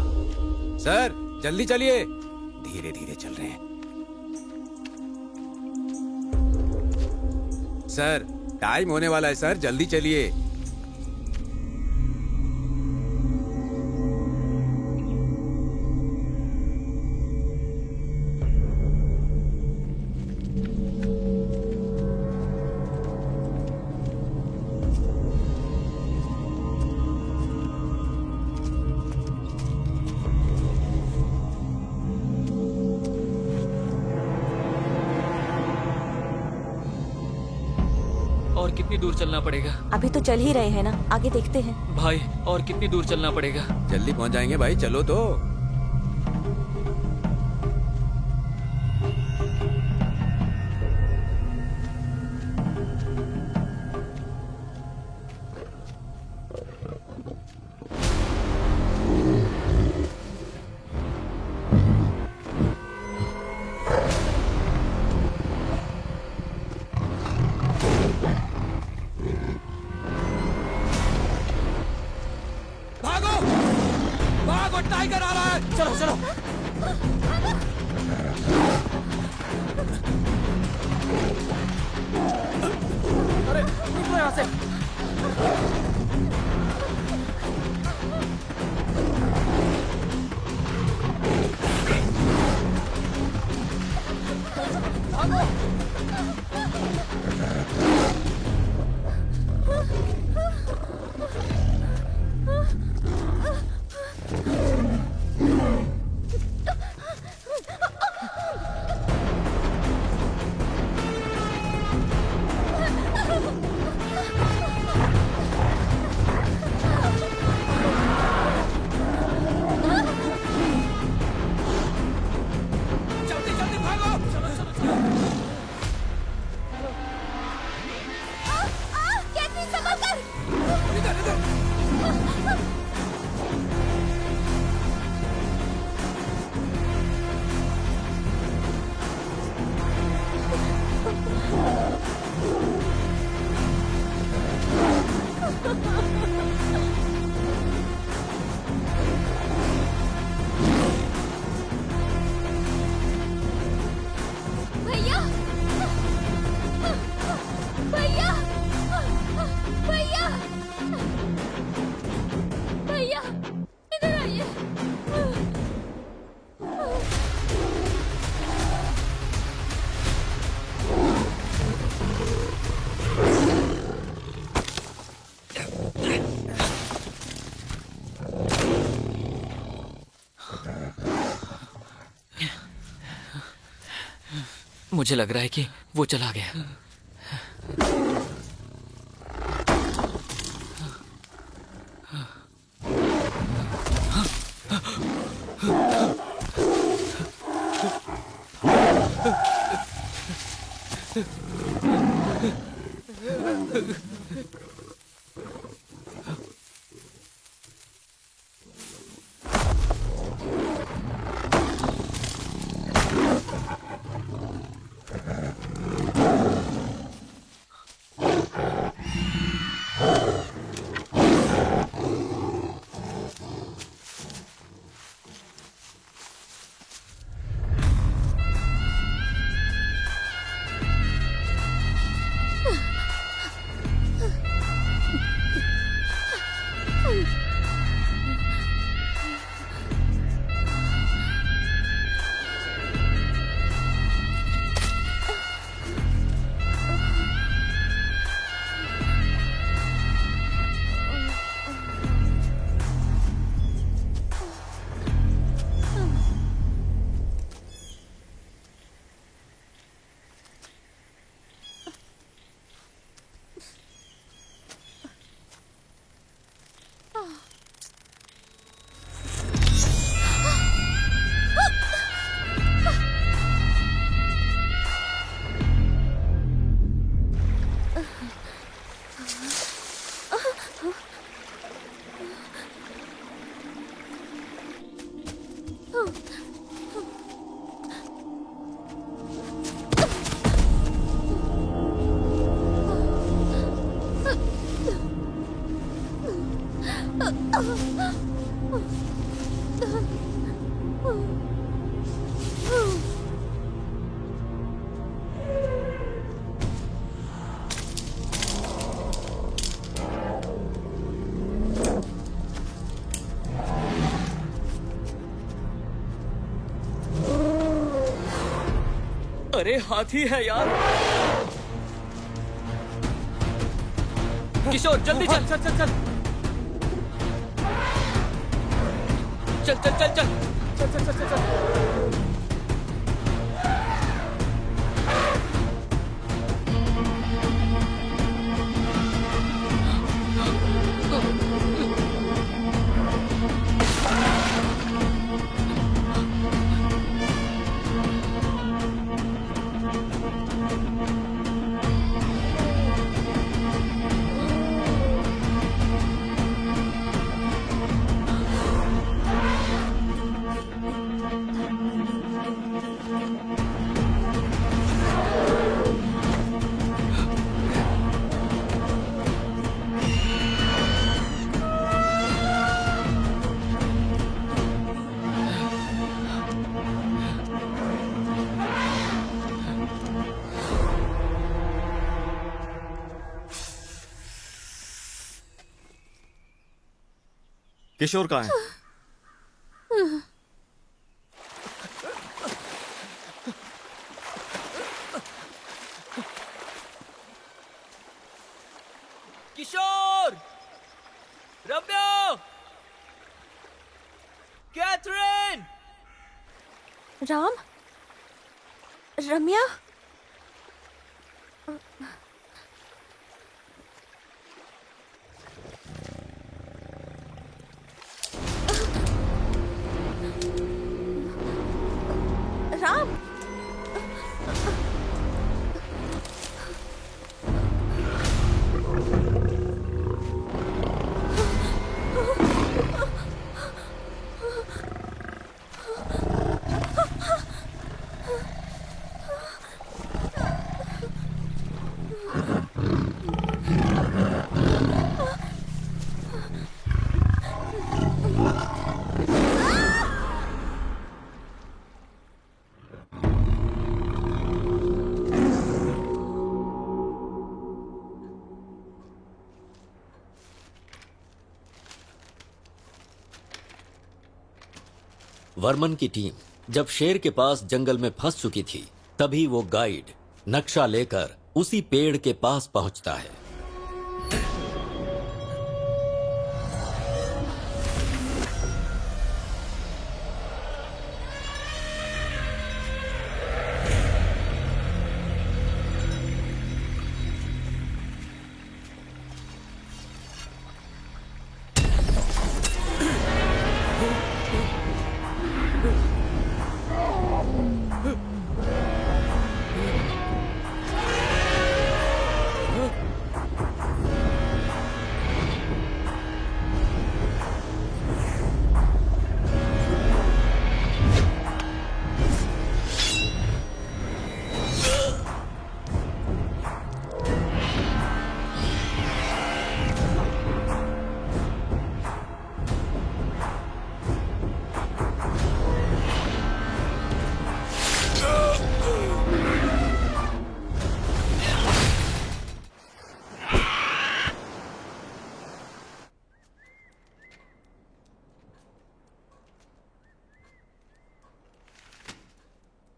A: सर जल्दी चलिए, धीरे धीरे चल रहे हैं। सर टाइम होने वाला है सर, जल्दी चलिए।
D: और कितनी दूर चलना पड़ेगा?
K: अभी तो चल ही रहे हैं ना, आगे देखते हैं।
D: भाई और कितनी दूर चलना पड़ेगा?
A: जल्दी पहुंच जाएंगे भाई, चलो तो।
J: भागो भागो, टाइगर आ रहा है। चलो चलो। अरे निकलो यहाँ से। जल्दी जल्दी भागो। चलो चलो चलो।
E: कैसे संभल कर?
J: इधर इधर।
E: भैया भैया भैया भैया, इधर आइए।
D: मुझे लग रहा है कि वो चला गया। अरे हाथी है यार। किशोर जल्दी चल चल चल चल चल चल चल चल चल चल चल चल।
C: किशोर कहाँ है?
B: किशोर, रम्या, कैथरीन।
K: राम, रम्या, राम,
H: वर्मन की टीम जब शेर के पास जंगल में फंस चुकी थी, तभी वो गाइड नक्शा लेकर उसी पेड़ के पास पहुंचता है।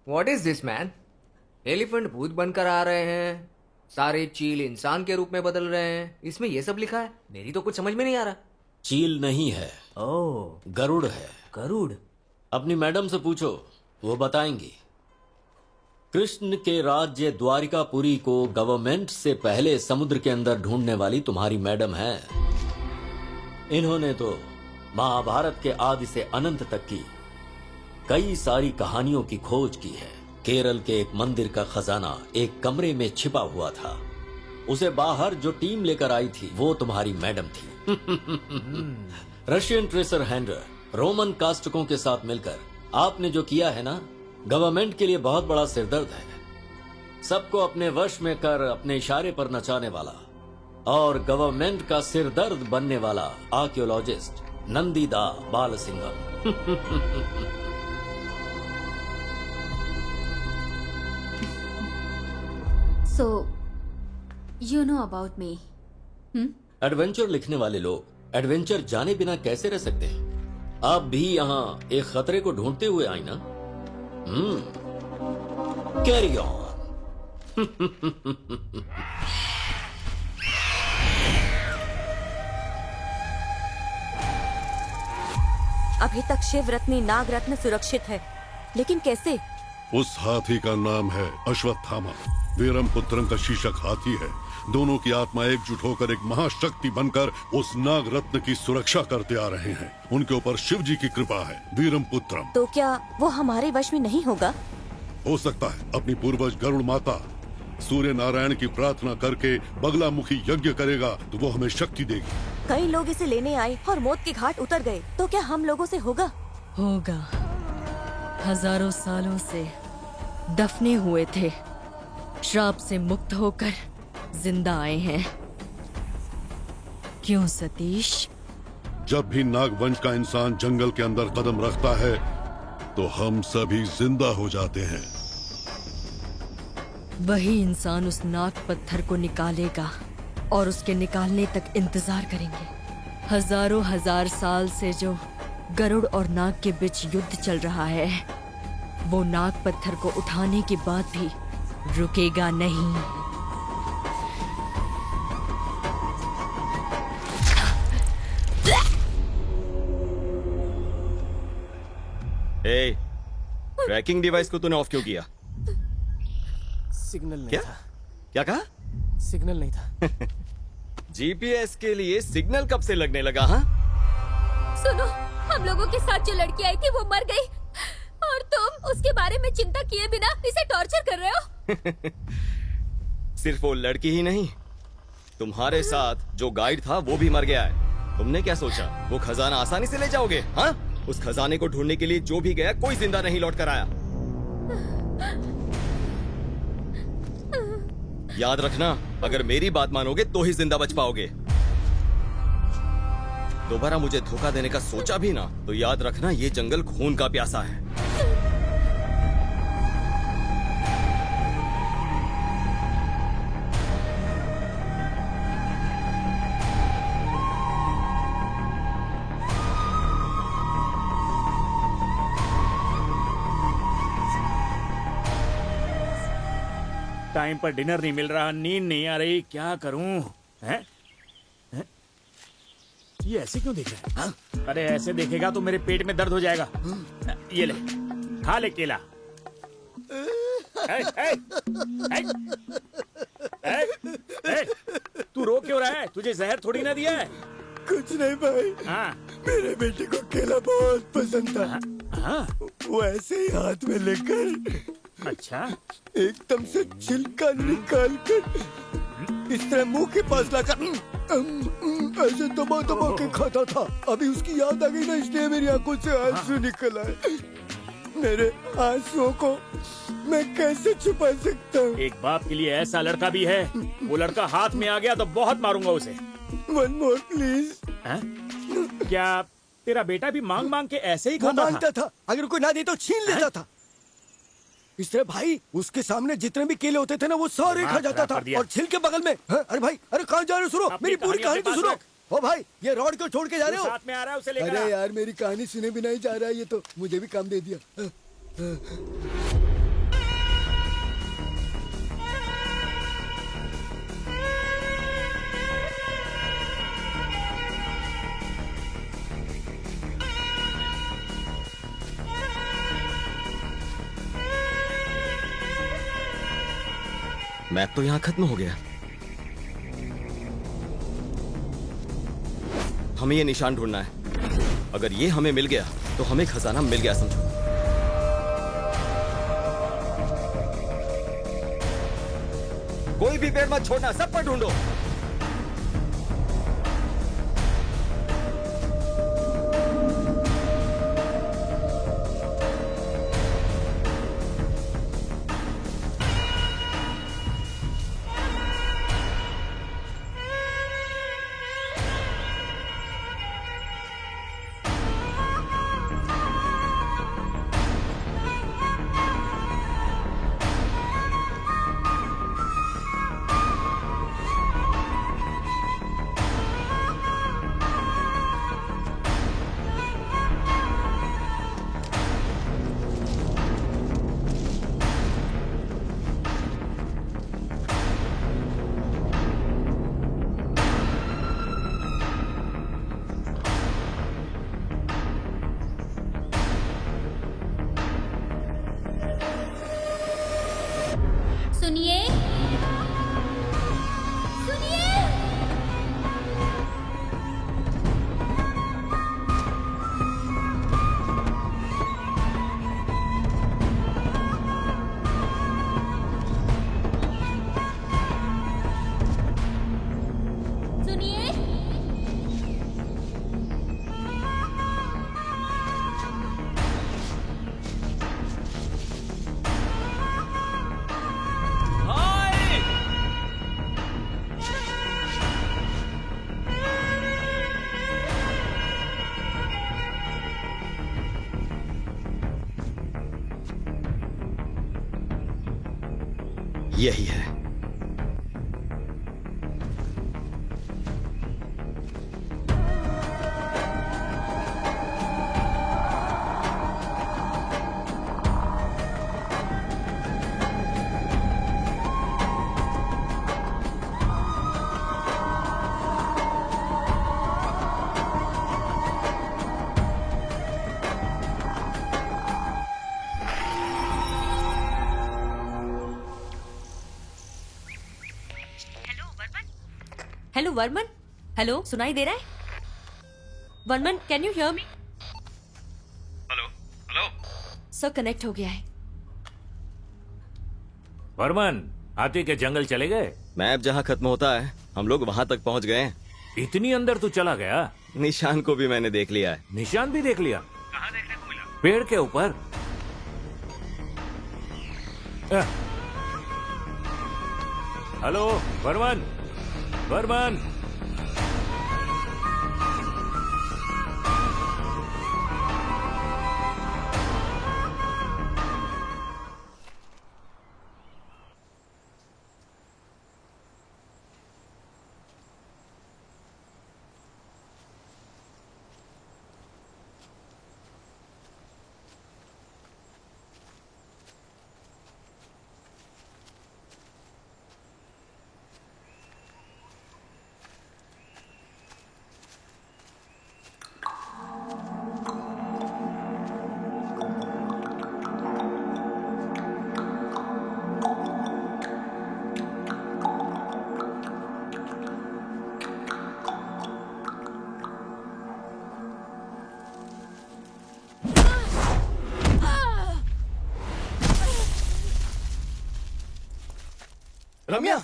G: What is this man? Elephant भूत बनकर आ रहे हैं, सारे चील इंसान के रूप में बदल रहे हैं, इसमें ये सब लिखा है। मेरी तो कुछ समझ में नहीं आ रहा।
H: चील नहीं है,
G: ओह,
H: गरुड़ है।
G: गरुड़?
H: अपनी मैडम से पूछो, वो बताएंगी। कृष्ण के राज्य द्वारिकापुरी को गवर्नमेंट से पहले समुद्र के अंदर ढूंढने वाली तुम्हारी मैडम है। इन्होंने तो महाभारत के आदि से अनंत तक की कई सारी कहानियों की खोज की है। केरल के एक मंदिर का खजाना एक कमरे में छिपा हुआ था। उसे बाहर जो टीम लेकर आई थी वो तुम्हारी मैडम थी। रशियन ट्रेसर हैंडर रोमन कास्टकों के साथ मिलकर आपने जो किया है ना, गवर्नमेंट के लिए बहुत बड़ा सिरदर्द है। सबको अपने वश में कर अपने इशारे पर नचाने वाला और गवर्नमेंट का सिरदर्द बनने वाला archaeologist Nandida Balasingham.
E: So, you know about me.
H: Adventure लिखने वाले लोग एडवेंचर जाने बिना कैसे रह सकते हैं? आप भी यहाँ एक खतरे को ढूंढते हुए आई ना? Carry on.
K: अभी तक शिव रत्नी नाग रत्न सुरक्षित है, लेकिन कैसे?
N: उस हाथी का नाम है अश्वत्थामा। वीरम पुत्रम का शीर्षक हाथी है। दोनों की आत्मा एकजुट होकर एक महाशक्ति बनकर उस नाग रत्न की सुरक्षा करते आ रहे हैं। उनके ऊपर शिव जी की कृपा है। वीरम पुत्रम।
K: तो क्या वो हमारे वश में नहीं होगा?
N: हो सकता है। अपनी पूर्वज गरुड़ माता सूर्य नारायण की प्रार्थना करके बगलामुखी यज्ञ करेगा तो वो हमें शक्ति देगी।
K: कई लोग इसे लेने आए और मौत के घाट उतर गए, तो क्या हम लोगों से होगा?
F: होगा। हजारों सालों से दफने हुए थे, श्राप से मुक्त होकर जिंदा आए हैं। क्यों सतीश?
N: जब भी नागवंश का इंसान जंगल के अंदर कदम रखता है तो हम सभी जिंदा हो जाते हैं।
F: वही इंसान उस नाग पत्थर को निकालेगा और उसके निकालने तक इंतजार करेंगे। हजारों हजार साल से जो गरुड़ और नाग के बीच युद्ध चल रहा है, वो नाग पत्थर को उठाने के बाद भी रुकेगा नहीं।
C: ए, ट्रैकिंग डिवाइस को तूने ऑफ क्यों किया?
J: सिग्नल नहीं
C: क्या?
J: था।
C: क्या कहा?
J: सिग्नल नहीं था।
C: जीपीएस के लिए सिग्नल कब से लगने लगा? हाँ,
E: सुनो, हम लोगों के साथ जो लड़की आई थी वो मर गई और तुम उसके बारे में चिंता किए बिना इसे टॉर्चर कर रहे हो।
C: सिर्फ वो लड़की ही नहीं, तुम्हारे साथ जो गाइड था वो भी मर गया है। तुमने क्या सोचा वो खजाना आसानी से ले जाओगे? हाँ, उस खजाने को ढूंढने के लिए जो भी गया कोई जिंदा नहीं लौट कर आया। याद रखना, अगर मेरी बात मानोगे तो ही जिंदा बच पाओगे। दोबारा मुझे धोखा देने का सोचा भी ना तो याद रखना, ये जंगल खून का प्यासा है।
M: टाइम पर डिनर नहीं मिल रहा, नींद नहीं आ रही, क्या करूं? हैं? हैं? ये ऐसे क्यों देख रहा है? हाँ? अरे ऐसे देखेगा तो मेरे पेट में दर्द हो जाएगा। ये ले, खा ले केला। तू रो क्यों रहा है? तुझे जहर थोड़ी ना दिया है।
L: कुछ नहीं भाई।
M: हाँ,
L: मेरे बेटे को केला बहुत पसंद था।
M: हाँ?
L: वो ऐसे ही हाथ में लेकर
M: अच्छा,
L: एकदम से छिलका निकाल कर इस तरह मुंह के पास लाकर ऐसे दबा दबा के खाता था। अभी उसकी याद आ गई ना, इसलिए मेरी आंखों से आंसू निकल आए। मेरे आंसुओं को मैं कैसे छुपा सकता हूँ?
M: एक बाप के लिए ऐसा लड़का भी है। वो लड़का हाथ में आ गया तो बहुत मारूंगा उसे।
L: One more please.
M: क्या तेरा बेटा भी मांग मांग के ऐसे ही खाता
L: मांगता था? अगर कोई ना दे तो छीन लेता था। इस तरह भाई उसके सामने जितने भी केले होते थे ना वो सारे खा जाता था। और छिलके बगल में। अरे भाई, अरे कहाँ जा रहे हो? सुनो मेरी पूरी कहानी तो सुनो। ओ भाई, ये रॉड क्यों छोड़ के जा रहे हो?
M: साथ में आ रहा है, उसे लेकर आ।
L: अरे यार, मेरी कहानी सुने बिना ही जा रहा है। ये तो मुझे भी काम दे दिया।
C: मैप तो यहाँ खत्म हो गया। हमें ये निशान ढूंढना है। अगर ये हमें मिल गया तो हमें खजाना मिल गया समझो। कोई भी पेड़ मत छोड़ना, सब पर ढूंढो।
E: सुनिए, सुनिए। सुनिए।
C: यही है।
F: हेलो वर्मन, हेलो, सुनाई दे रहा है? Varman, can you hear me?
C: Hello hello.
F: Sir connect हो गया है।
I: वर्मन, हाथी के जंगल चले गए?
C: मैप जहाँ खत्म होता है हम लोग वहाँ तक पहुँच गए हैं।
I: इतनी अंदर तू चला गया?
C: निशान को भी मैंने देख लिया है।
I: निशान भी देख लिया? कहाँ देखने को मिला? पेड़ के ऊपर। हेलो वर्मन, वर्मन।
L: रम्या,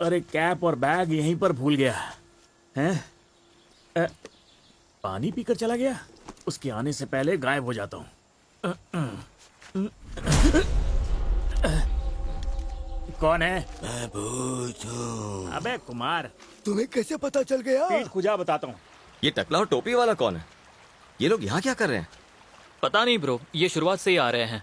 M: अरे कैप और बैग यहीं पर भूल गया हैं? पानी पीकर चला गया। उसके आने से पहले गायब हो जाता हूँ। कौन है?
L: मैं भूत हूँ।
M: अबे कुमार,
L: तुम्हें कैसे पता चल गया?
M: पीठ खुजा बताता हूँ।
C: ये टकला और टोपी वाला कौन है? ये लोग यहाँ क्या कर रहे हैं?
D: पता नहीं ब्रो, ये शुरुआत से ही आ रहे हैं।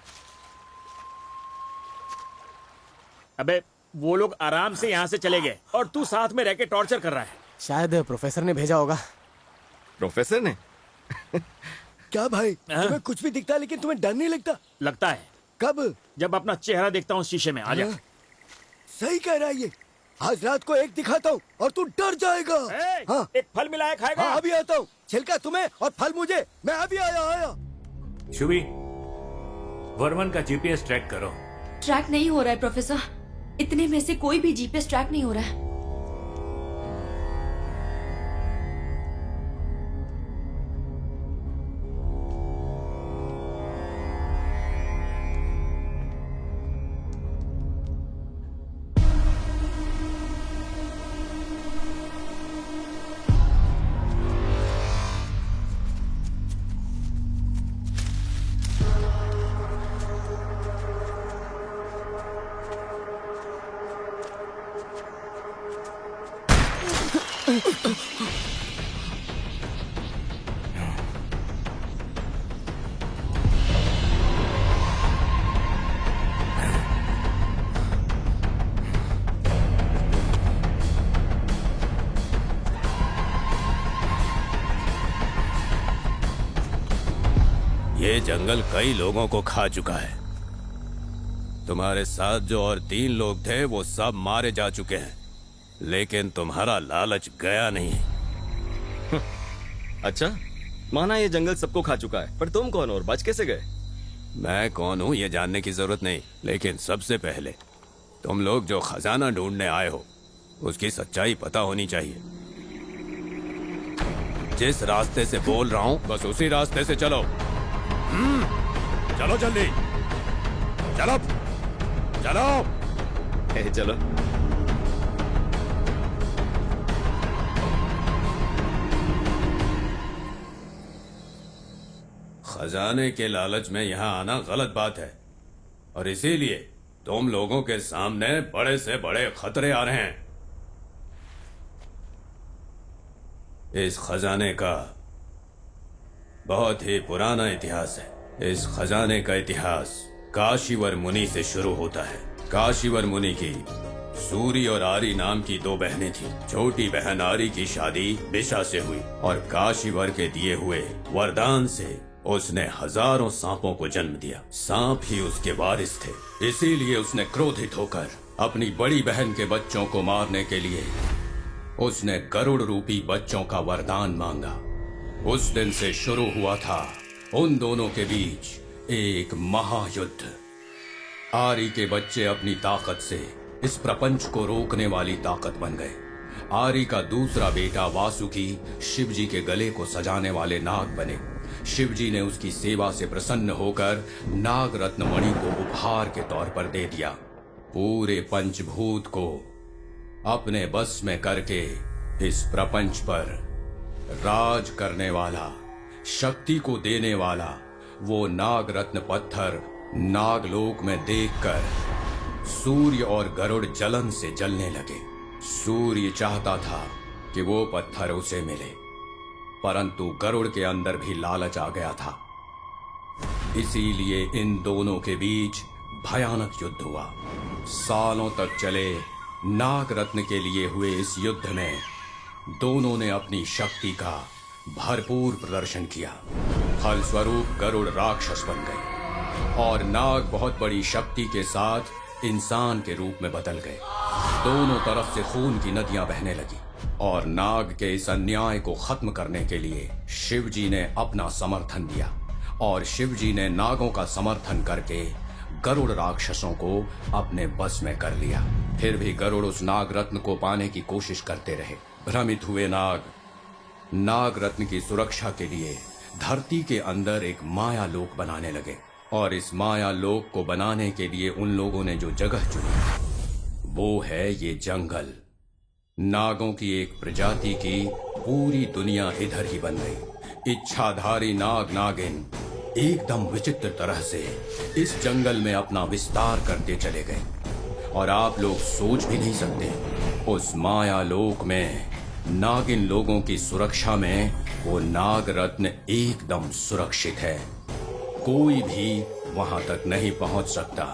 M: अबे वो लोग आराम से यहाँ से चले गए और तू साथ में रह के टॉर्चर कर रहा है।
J: शायद प्रोफेसर ने भेजा होगा।
C: प्रोफेसर ने?
L: क्या भाई, तुम्हें कुछ भी दिखता है लेकिन तुम्हें डर नहीं लगता?
M: लगता है।
L: कब?
M: जब अपना चेहरा देखता हूँ शीशे में। आजा।
L: सही कह रहा है ये। आज रात को एक दिखाता हूँ और तू डर जाएगा। हाँ,
M: एक फल मिलाया खाएगा?
L: हाँ, अभी आता हूँ। छिलका तुम्हें और फल मुझे। मैं अभी आया।
I: शुभी, वर्मन का जीपीएस ट्रैक करो।
O: ट्रैक नहीं हो रहा है प्रोफेसर। इतने में से कोई भी जीपीएस ट्रैक नहीं हो रहा है।
A: ये जंगल कई लोगों को खा चुका है। तुम्हारे साथ जो और 3 लोग थे वो सब मारे जा चुके हैं, लेकिन तुम्हारा लालच गया नहीं।
C: अच्छा, माना ये जंगल सबको खा चुका है, पर तुम कौन हो और बच कैसे गए?
A: मैं कौन हूँ ये जानने की जरूरत नहीं, लेकिन सबसे पहले तुम लोग जो खजाना ढूंढने आए हो उसकी सच्चाई पता होनी चाहिए। जिस रास्ते से बोल रहा हूँ बस उसी रास्ते से चलो। चलो जल्दी, चलो चलो।
C: चलो।
A: खजाने के लालच में यहाँ आना गलत बात है और इसीलिए तुम लोगों के सामने बड़े से बड़े खतरे आ रहे हैं। इस खजाने का बहुत ही पुराना इतिहास है। इस खजाने का इतिहास काशीवर मुनि से शुरू होता है। काशीवर मुनि की सूरी और आरी नाम की 2 बहनें थीं। छोटी बहन आरी की शादी बिशा से हुई और काशीवर के दिए हुए वरदान से उसने हजारों सांपों को जन्म दिया। सांप ही उसके वारिस थे, इसीलिए उसने क्रोधित होकर अपनी बड़ी बहन के बच्चों को मारने के लिए उसने गरुड़ रूपी बच्चों का वरदान मांगा। उस दिन से शुरू हुआ था उन दोनों के बीच एक महायुद्ध। आरी के बच्चे अपनी ताकत से इस प्रपंच को रोकने वाली ताकत बन गए। आरी का दूसरा बेटा वासुकी शिवजी के गले को सजाने वाले नाग बने। शिवजी ने उसकी सेवा से प्रसन्न होकर नाग रत्न मणि को उपहार के तौर पर दे दिया। पूरे पंचभूत को अपने बस में करके इस प्रपंच पर राज करने वाला, शक्ति को देने वाला वो नाग रत्न पत्थर नागलोक में देखकर सूर्य और गरुड़ जलन से जलने लगे। सूर्य चाहता था कि वो पत्थर उसे मिले, परंतु गरुड़ के अंदर भी लालच आ गया था। इसीलिए इन दोनों के बीच भयानक युद्ध हुआ। सालों तक चले नाग रत्न के लिए हुए इस युद्ध में दोनों ने अपनी शक्ति का भरपूर प्रदर्शन किया। फलस्वरूप गरुड़ राक्षस बन गए और नाग बहुत बड़ी शक्ति के साथ इंसान के रूप में बदल गए। दोनों तरफ से खून की नदियां बहने लगी और नाग के इस अन्याय को खत्म करने के लिए शिवजी ने अपना समर्थन दिया और शिवजी ने नागों का समर्थन करके गरुड़ राक्षसों को अपने बस में कर लिया। फिर भी गरुड़ उस नाग रत्न को पाने की कोशिश करते रहे। भ्रमित हुए नाग रत्न की सुरक्षा के लिए धरती के अंदर एक माया लोक बनाने लगे और इस माया लोक को बनाने के लिए उन लोगों ने जो जगह चुनी वो है ये जंगल। नागों की एक प्रजाति की पूरी दुनिया इधर ही बन गई। इच्छाधारी नाग नागिन एकदम विचित्र तरह से इस जंगल में अपना विस्तार करते चले गए और आप लोग सोच भी नहीं सकते उस माया लोक में नागिन लोगों की सुरक्षा में वो नाग रत्न एकदम सुरक्षित है। कोई भी वहां तक नहीं पहुंच सकता।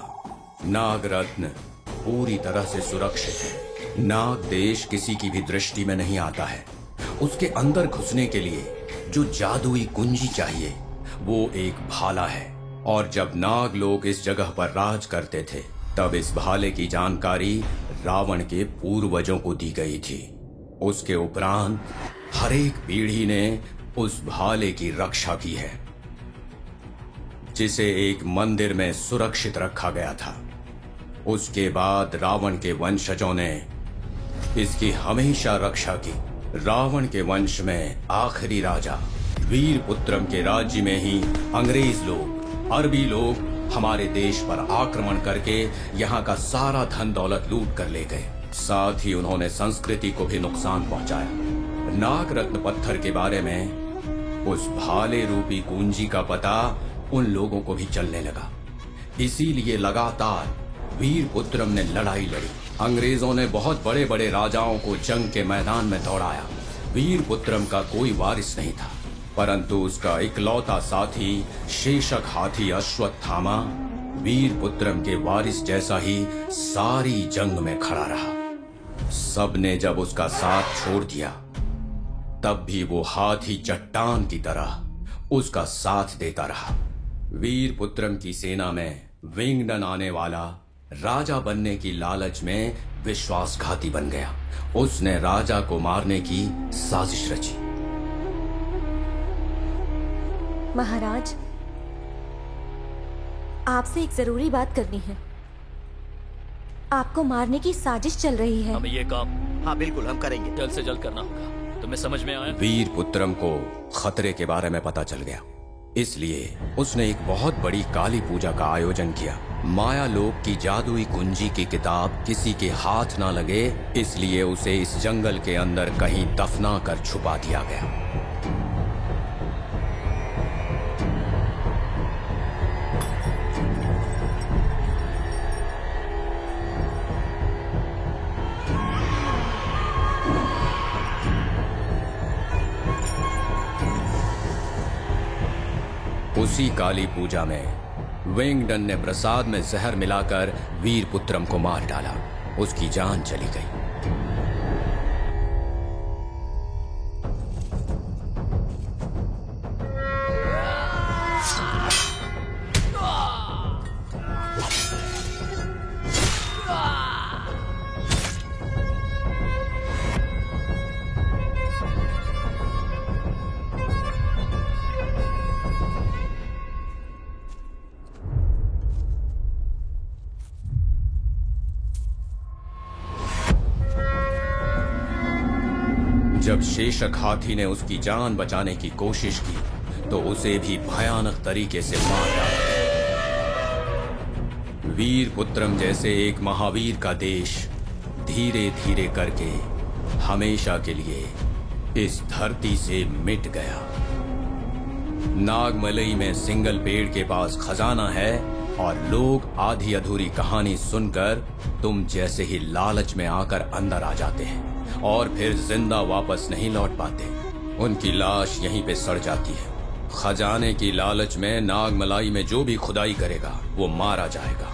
A: नाग रत्न पूरी तरह से सुरक्षित है। नाग देश किसी की भी दृष्टि में नहीं आता है। उसके अंदर घुसने के लिए जो जादुई कुंजी चाहिए वो एक भाला है। और जब नाग लोग इस जगह पर राज करते थे तब इस भाले की जानकारी रावण के पूर्वजों को दी गई थी। उसके उपरांत हर एक पीढ़ी ने उस भाले की रक्षा की है, जिसे एक मंदिर में सुरक्षित रखा गया था। उसके बाद रावण के वंशजों ने इसकी हमेशा रक्षा की। रावण के वंश में आखिरी राजा वीरपुत्रम के राज्य में ही अंग्रेज लोग, अरबी लोग हमारे देश पर आक्रमण करके यहाँ का सारा धन दौलत लूट कर ले गए। साथ ही उन्होंने संस्कृति को भी नुकसान पहुंचाया। नाग रत्न पत्थर के बारे में उस भाले रूपी कुंजी का पता उन लोगों को भी चलने लगा। इसीलिए लगातार वीरपुत्रम ने लड़ाई लड़ी। अंग्रेजों ने बहुत बड़े बड़े राजाओं को जंग के मैदान में दौड़ाया। वीरपुत्रम का कोई वारिस नहीं था, परंतु उसका इकलौता साथी शेषक हाथी अश्वत्थामा वीरपुत्रम के वारिस जैसा ही सारी जंग में खड़ा रहा। सबने जब उसका साथ छोड़ दिया तब भी वो हाथी चट्टान की तरह उसका साथ देता रहा। वीरपुत्रम की सेना में विंगडन आने वाला राजा बनने की लालच में विश्वासघाती बन गया। उसने राजा को मारने की साजिश रची।
K: महाराज, आपसे एक जरूरी बात करनी है। आपको मारने की साजिश चल रही है।
D: हमें ये काम
P: हाँ बिल्कुल हम करेंगे,
D: जल्द से जल्द करना होगा। तुम्हें समझ में आया?
A: वीरपुत्रम को खतरे के बारे में पता चल गया, इसलिए उसने एक बहुत बड़ी काली पूजा का आयोजन किया। माया लोक की जादुई कुंजी की किताब किसी के हाथ ना लगे, इसलिए उसे इस जंगल के अंदर कहीं दफना कर छुपा दिया गया। उसी काली पूजा में विंगडन ने प्रसाद में जहर मिलाकर वीरपुत्रम को मार डाला। उसकी जान चली गई। जब शेषक हाथी ने उसकी जान बचाने की कोशिश की तो उसे भी भयानक तरीके से मार डाला। वीरपुत्रम जैसे एक महावीर का देश धीरे धीरे करके हमेशा के लिए इस धरती से मिट गया। नागमलई में सिंगल पेड़ के पास खजाना है और लोग आधी अधूरी कहानी सुनकर तुम जैसे ही लालच में आकर अंदर आ जाते हैं और फिर जिंदा वापस नहीं लौट पाते। उनकी लाश यहीं पे सड़ जाती है। खजाने की लालच में नागमलाई में जो भी खुदाई करेगा वो मारा जाएगा।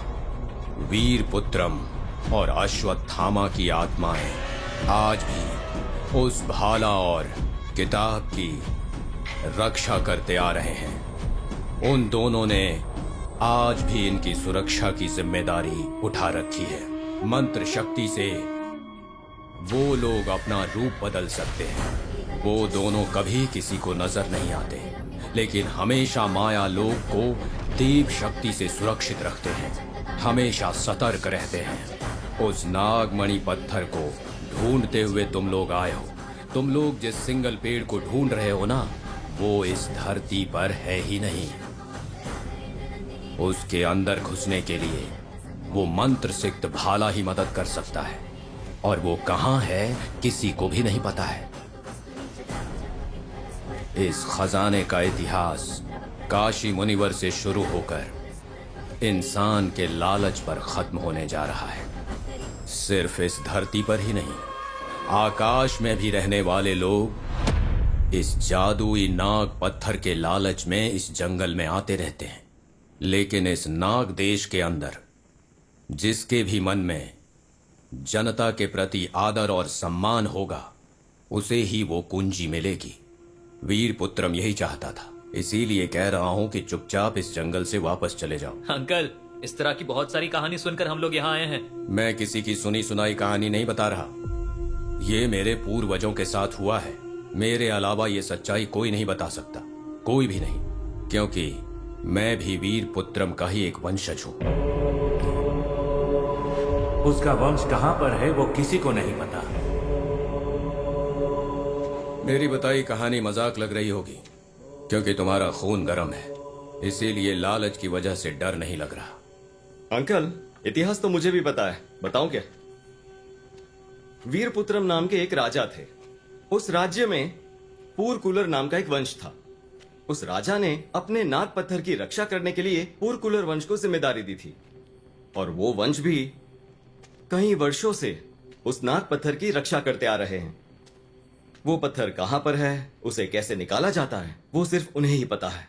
A: वीरपुत्रम और अश्वत्थामा की आत्माएं आज भी उस भाला और किताब की रक्षा करते आ रहे हैं। उन दोनों ने आज भी इनकी सुरक्षा की जिम्मेदारी उठा रखी है। मंत्र शक्ति से वो लोग अपना रूप बदल सकते हैं। वो दोनों कभी किसी को नजर नहीं आते, लेकिन हमेशा माया लोक को देव शक्ति से सुरक्षित रखते हैं। हमेशा सतर्क रहते हैं। उस नागमणि पत्थर को ढूंढते हुए तुम लोग आए हो। तुम लोग जिस सिंगल पेड़ को ढूंढ रहे हो ना, वो इस धरती पर है ही नहीं। उसके अंदर घुसने के लिए वो मंत्र सिक्त भाला ही मदद कर सकता है। और वो कहाँ है किसी को भी नहीं पता है। इस खजाने का इतिहास काशी मुनिवर से शुरू होकर इंसान के लालच पर खत्म होने जा रहा है। सिर्फ इस धरती पर ही नहीं, आकाश में भी रहने वाले लोग इस जादुई नाग पत्थर के लालच में इस जंगल में आते रहते हैं। लेकिन इस नाग देश के अंदर जिसके भी मन में जनता के प्रति आदर और सम्मान होगा, उसे ही वो कुंजी मिलेगी। वीरपुत्रम यही चाहता था, इसीलिए कह रहा हूं कि चुपचाप इस जंगल से वापस चले जाओ।
D: अंकल, इस तरह की बहुत सारी कहानी सुनकर हम लोग यहाँ आए हैं।
A: मैं किसी की सुनी सुनाई कहानी नहीं बता रहा, ये मेरे पूर्वजों के साथ हुआ है। मेरे अलावा ये सच्चाई कोई नहीं बता सकता, कोई भी नहीं, क्योंकि मैं भी वीरपुत्रम का ही एक वंशज हूं।
I: उसका वंश कहाँ पर है वो किसी को नहीं पता।
A: मेरी बताई कहानी मजाक लग रही होगी, क्योंकि तुम्हारा खून गर्म है, इसीलिए लालच की वजह से डर नहीं लग रहा।
C: अंकल, इतिहास तो मुझे भी पता है, बताऊं क्या? वीरपुत्रम नाम के एक राजा थे। उस राज्य में पूरकुलर नाम का एक वंश था। उस राजा ने अपने नाग पत्थर की रक्षा करने के लिए पूरकुलर वंश को जिम्मेदारी दी थी, और वो वंश भी कई वर्षों से उस नाग पत्थर की रक्षा करते आ रहे हैं। वो पत्थर कहां पर है, उसे कैसे निकाला जाता है, वो सिर्फ उन्हें ही पता है।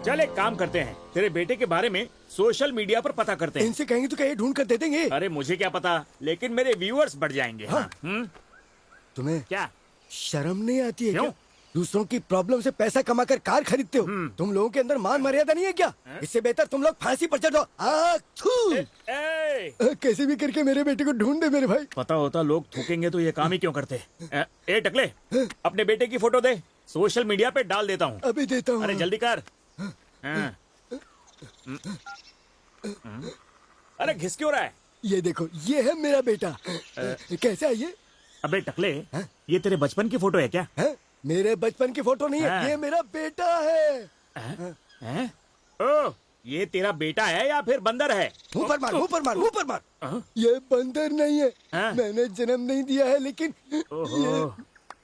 M: चल एक काम करते हैं, तेरे बेटे के बारे में सोशल मीडिया पर पता करते हैं।
L: इनसे कहेंगे तो क्या ये ढूंढ कर दे देंगे?
M: अरे मुझे क्या पता, लेकिन मेरे व्यूअर्स बढ़ जाएंगे। हाँ।
L: तुम्हें
M: क्या
L: शर्म नहीं आती है
M: क्यों?
L: क्या? दूसरों की प्रॉब्लम से पैसा कमाकर कार खरीदते हो। तुम लोगों के अंदर मान मर्यादा नहीं है क्या? इससे बेहतर तुम लोग फांसी पर चढ़ जाओ। कैसे भी करके मेरे बेटे को ढूंढ दे मेरे भाई।
M: पता होता लोग थूकेंगे तो ये काम ही क्यों करते। ए टकले, अपने बेटे की फोटो दे, सोशल मीडिया पे डाल देता हूँ।
L: अभी देता हूँ।
M: अरे जल्दी कर। अरे घिस क्यों रहा है?
L: ये देखो, ये है मेरा बेटा। कैसा है ये?
M: अबे टकले, ये तेरे बचपन की फोटो है क्या?
L: मेरे बचपन की फोटो नहीं है, ये मेरा बेटा है।
M: ओ, ये तेरा बेटा है या फिर बंदर है?
L: मुंह पर मार, मुंह पर मार, मुंह पर मार। ये बंदर नहीं है, मैंने जन्म नहीं दिया है, लेकिन ये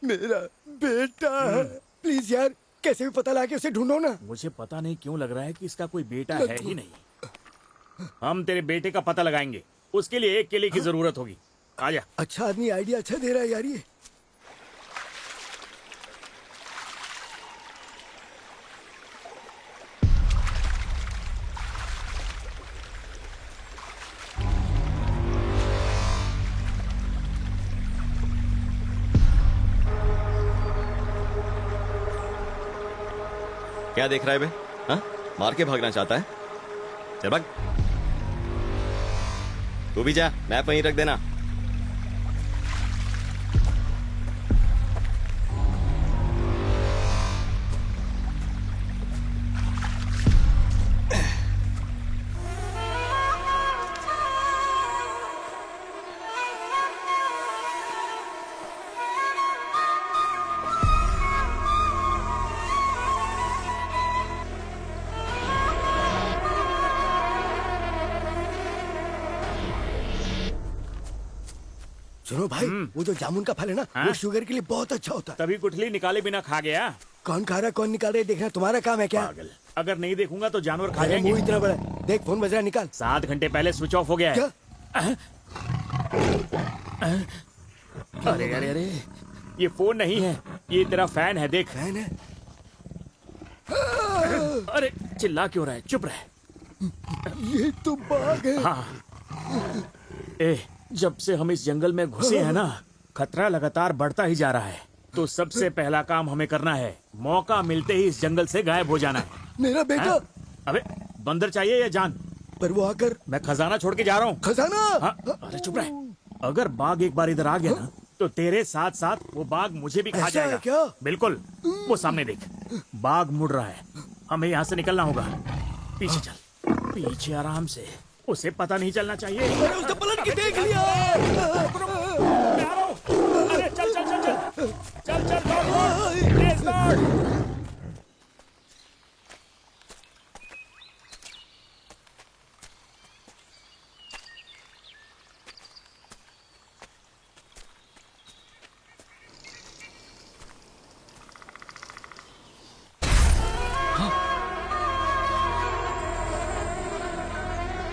L: मेरा बेटा है। प्लीज यार, कैसे भी पता लगा के उसे ढूंढो ना।
M: मुझे पता नहीं क्यों लग रहा है कि इसका कोई बेटा है ही नहीं। हम तेरे बेटे का पता लगाएंगे, उसके लिए एक केले की जरूरत होगी। आजा।
L: अच्छा आदमी आइडिया अच्छा दे रहा है यार ये।
C: क्या देख रहा है बे? हाँ? मार के भागना चाहता है? चल भाग। तू भी जा, मैप वहीं रख देना।
L: सुनो भाई, वो जो जामुन का फल है ना, वो शुगर के लिए बहुत अच्छा होता है।
M: तभी गुठली निकाले बिना खा गया।
L: कौन खा रहा है कौन निकाल रहा है देखना तुम्हारा काम है क्या?
M: पागल, अगर नहीं देखूंगा तो जानवर खा
L: अरे
M: जाएंगे।
L: मुंह इतना बड़ा है। देख फोन बज रहा है, निकाल।
M: 7 घंटे पहले स्विच ऑफ हो गया है। अरे अरे अरे, ये फोन नहीं है, ये तेरा फैन है, देख।
L: फैन है?
M: अरे चिल्ला क्यों रहा है, चुप रह।
L: ये तो बाघ है।
M: हाँ। ए, जब से हम इस जंगल में घुसे हैं ना, खतरा लगातार बढ़ता ही जा रहा है। तो सबसे पहला काम हमें करना है, मौका मिलते ही इस जंगल से गायब हो जाना है।
L: मेरा बेटा।
M: हाँ? अबे बंदर चाहिए या जान?
L: पर वो आकर,
M: मैं खजाना छोड़ के जा रहा हूँ।
L: खजाना?
M: हाँ? अरे चुप रह। अगर बाघ एक बार इधर आ गया ना, तो तेरे साथ साथ वो बाघ मुझे भी खा
L: ऐसा है
M: जाएगा।
L: क्या?
M: बिल्कुल। वो सामने देख, बाघ मुड़ रहा है। हमें यहाँ से निकलना होगा। पीछे चल, पीछे आराम से, उसे पता नहीं चलना चाहिए।
L: मैंने उसने पलट के देख लिया।
M: अरे चल चल चल चल चल चल दौड़, तेज दौड़।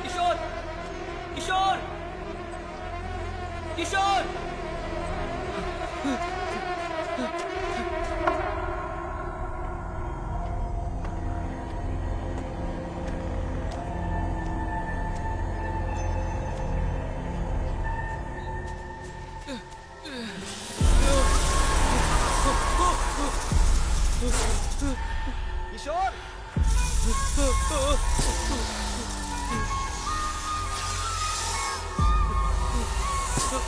B: किशोर, किशोर, किशोर।
C: किशोर,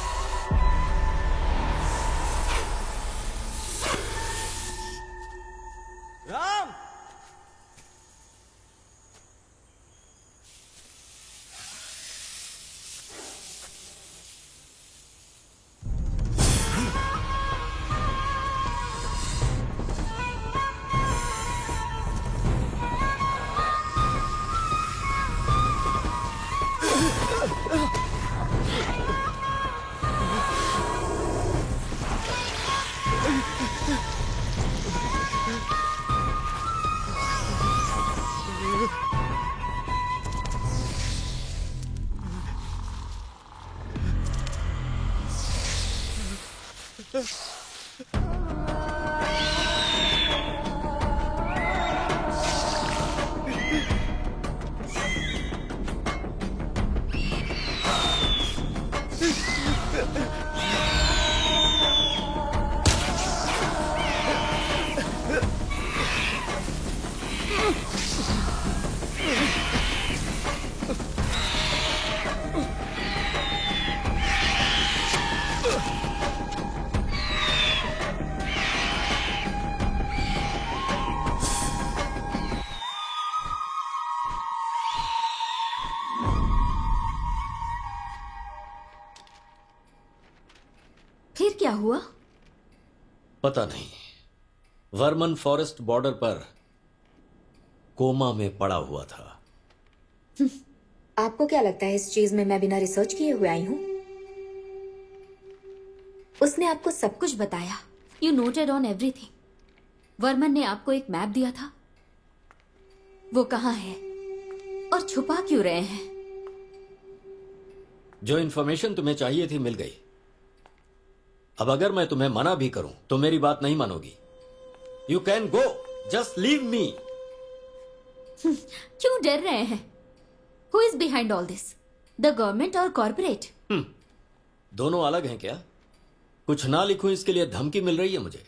C: राम।
E: फिर क्या हुआ?
H: पता नहीं। वर्मन फॉरेस्ट बॉर्डर पर कोमा में पड़ा हुआ था।
P: आपको क्या लगता है इस चीज में मैं बिना रिसर्च किए हुए आई हूँ?
E: उसने आपको सब कुछ बताया। You noted on everything. Varman ने आपको एक मैप दिया था। वो कहाँ है और छुपा क्यों रहे हैं?
H: जो इन्फॉर्मेशन तुम्हें चाहिए थी मिल गई। अब अगर मैं तुम्हें मना भी करूं तो मेरी बात नहीं मानोगी। You can go, just leave me.
E: क्यों डर रहे हैं? Who is behind all this? The government और कॉर्पोरेट?
H: दोनों अलग हैं क्या? कुछ ना लिखूं इसके लिए धमकी मिल रही है मुझे,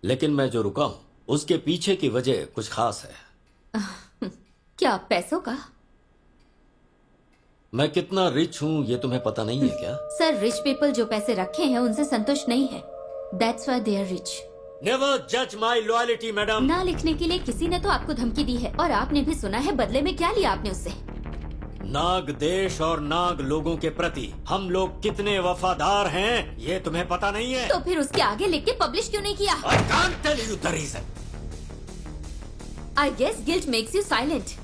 H: लेकिन मैं जो रुका हूं उसके पीछे की वजह कुछ खास है।
E: क्या पैसों का?
H: मैं कितना रिच हूँ ये तुम्हें पता नहीं है क्या?
E: सर, रिच पीपल जो पैसे रखे हैं उनसे संतुष्ट नहीं है। That's why they are rich.
H: Never जज माई लॉयल्टी मैडम।
E: ना लिखने के लिए किसी ने तो आपको धमकी दी है और आपने भी सुना है, बदले में क्या लिया आपने उससे?
H: नाग देश और नाग लोगों के प्रति हम लोग कितने वफादार हैं ये तुम्हें पता नहीं है?
E: तो फिर उसके आगे लिख के पब्लिश क्यों नहीं किया?
H: I can't tell you the reason.
E: I guess guilt makes you silent.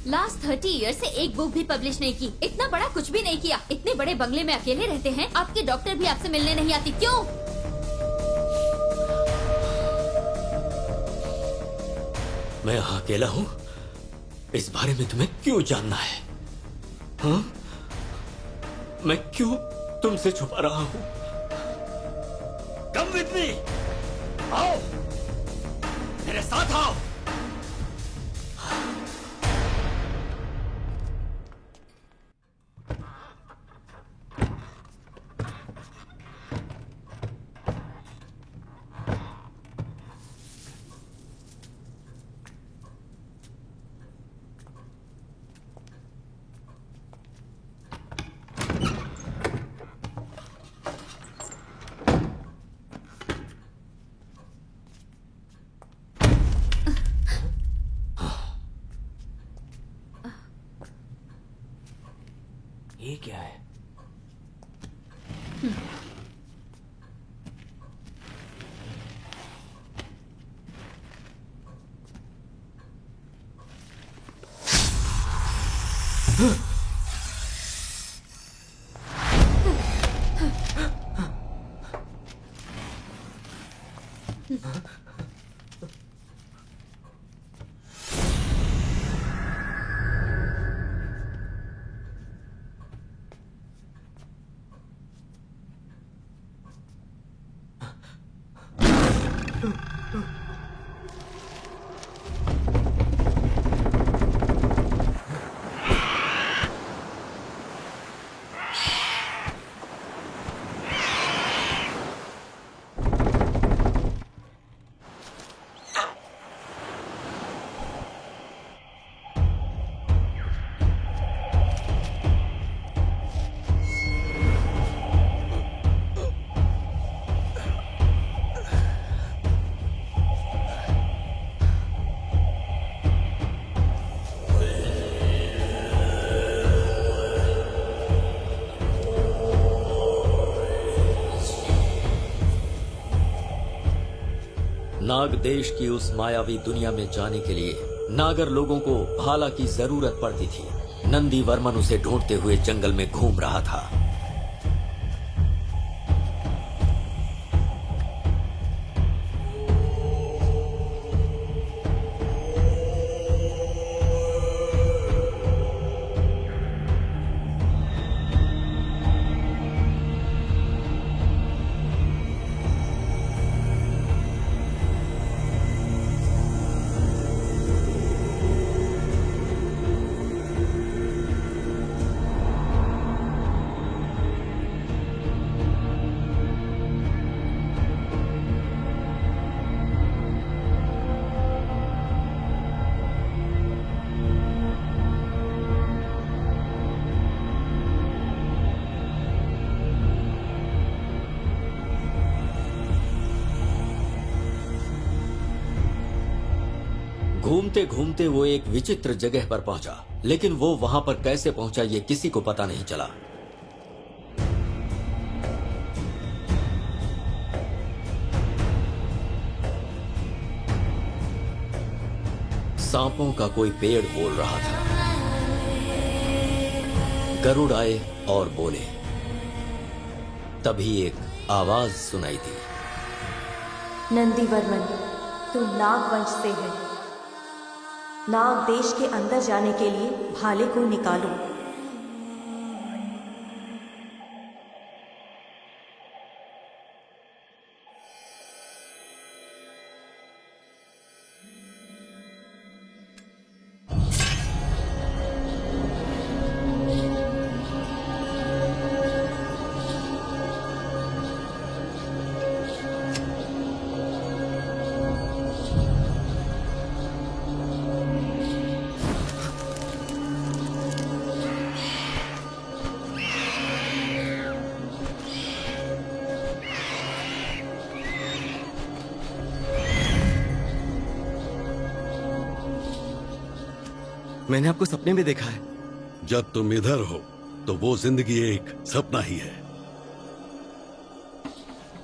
E: Last 30 year से एक बुक भी पब्लिश नहीं की, इतना बड़ा कुछ भी नहीं किया, इतने बड़े बंगले में अकेले रहते हैं, आपके डॉक्टर भी आपसे मिलने नहीं आती, क्यों?
H: मैं यहाँ अकेला हूँ, इस बारे में तुम्हें क्यों जानना है? हाँ? मैं क्यों तुमसे छुपा रहा हूँ? Come with me. आओ, मेरे साथ आओ।
G: ये क्या है?
H: नाग देश की उस मायावी दुनिया में जाने के लिए नागर लोगों को भाला की जरूरत पड़ती थी। नंदी वर्मन उसे ढूंढते हुए जंगल में घूम रहा था। घूमते घूमते वो एक विचित्र जगह पर पहुंचा, लेकिन वो वहां पर कैसे पहुंचा ये किसी को पता नहीं चला। सांपों का कोई पेड़ बोल रहा था। गरुड़ आए और बोले। तभी एक आवाज सुनाई दी।
K: नंदीवर्मन, तुम नागवंश से है। नाग देश के अंदर जाने के लिए भाले को निकालो।
C: मैंने आपको सपने में देखा है।
N: जब तुम इधर हो तो वो जिंदगी एक सपना ही है।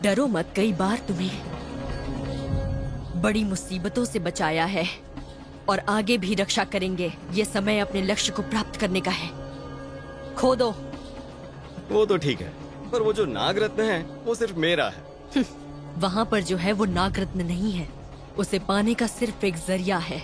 F: डरो मत, कई बार तुम्हें बड़ी मुसीबतों से बचाया है और आगे भी रक्षा करेंगे। ये समय अपने लक्ष्य को प्राप्त करने का है। खो दो।
C: वो तो ठीक है, पर वो जो नागरत्न है वो सिर्फ मेरा है।
F: वहां पर जो है वो नागरत्न नहीं है, उसे पाने का सिर्फ एक जरिया है।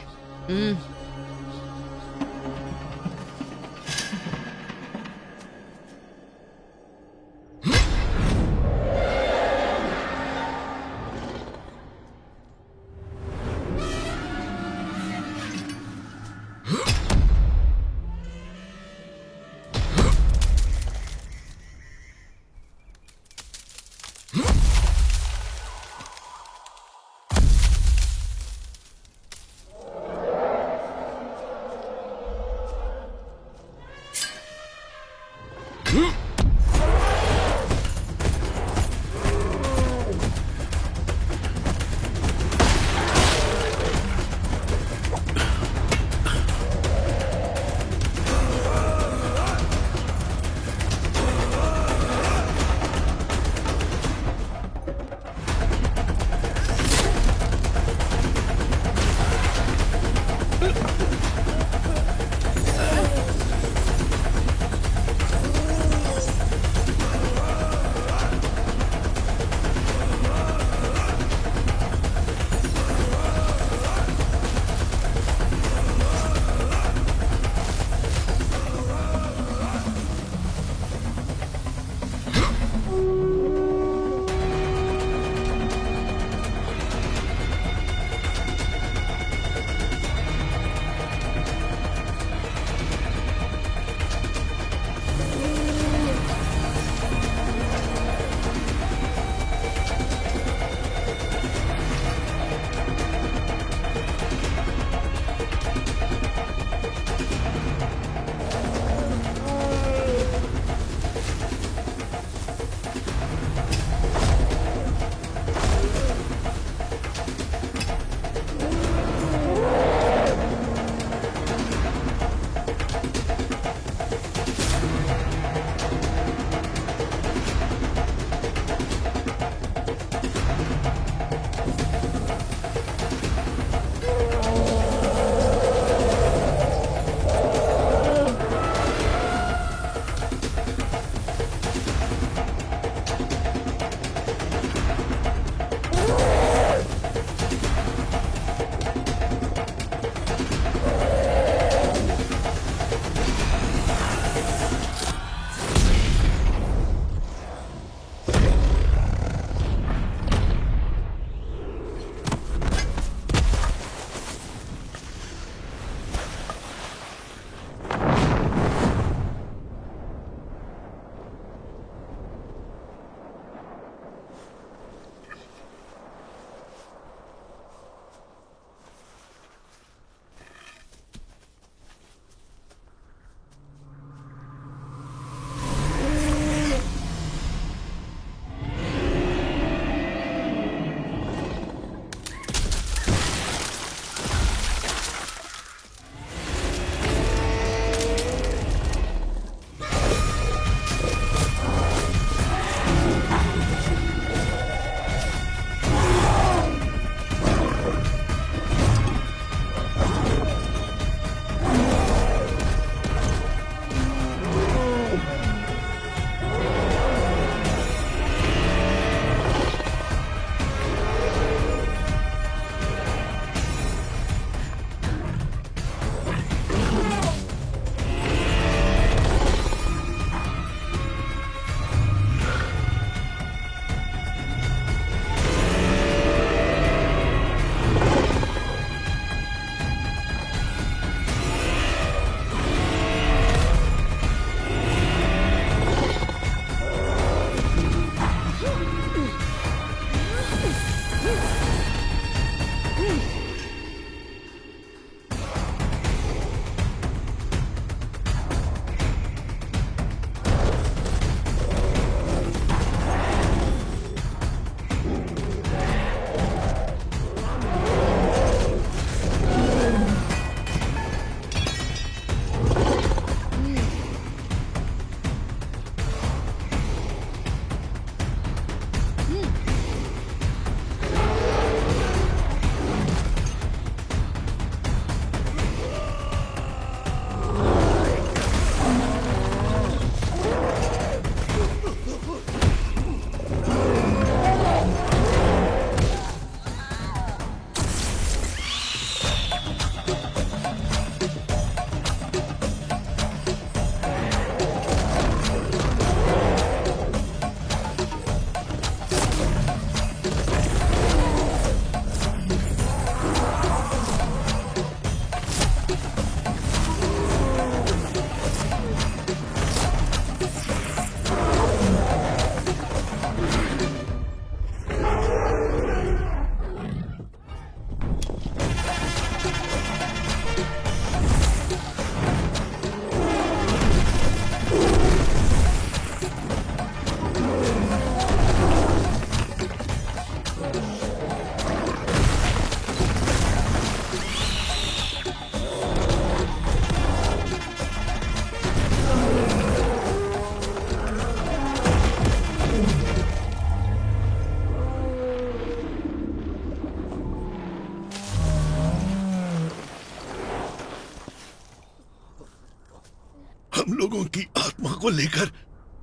N: हम लोगों की आत्मा को लेकर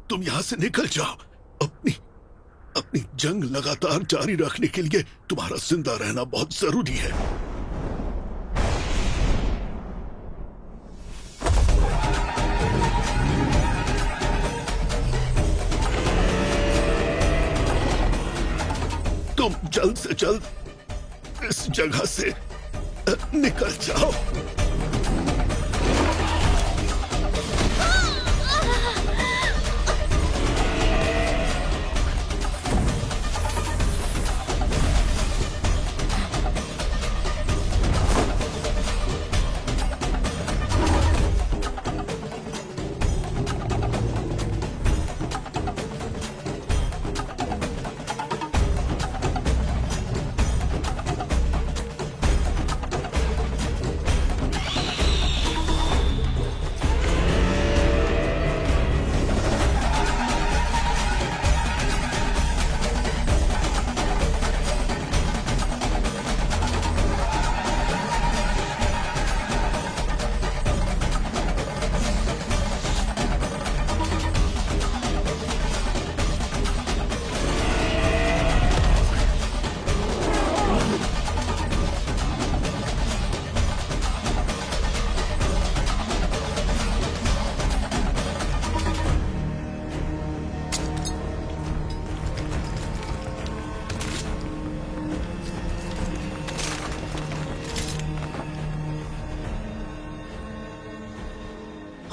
N: तुम यहाँ से निकल जाओ। अपनी जंग लगातार जारी रखने के लिए तुम्हारा जिंदा रहना बहुत जरूरी है। तुम जल्द से जल्द इस जगह से निकल जाओ।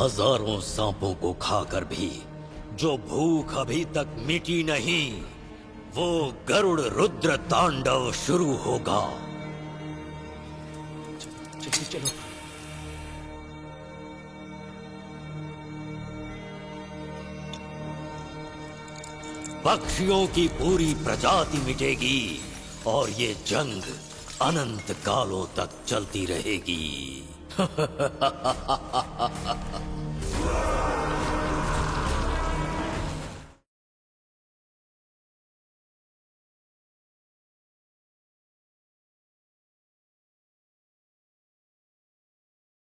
H: हजारों सांपों को खाकर भी जो भूख अभी तक मिटी नहीं, वो गरुड़ रुद्र तांडव शुरू होगा।
J: चलो।
H: पक्षियों की पूरी प्रजाति मिटेगी और ये जंग अनंत कालों तक चलती रहेगी।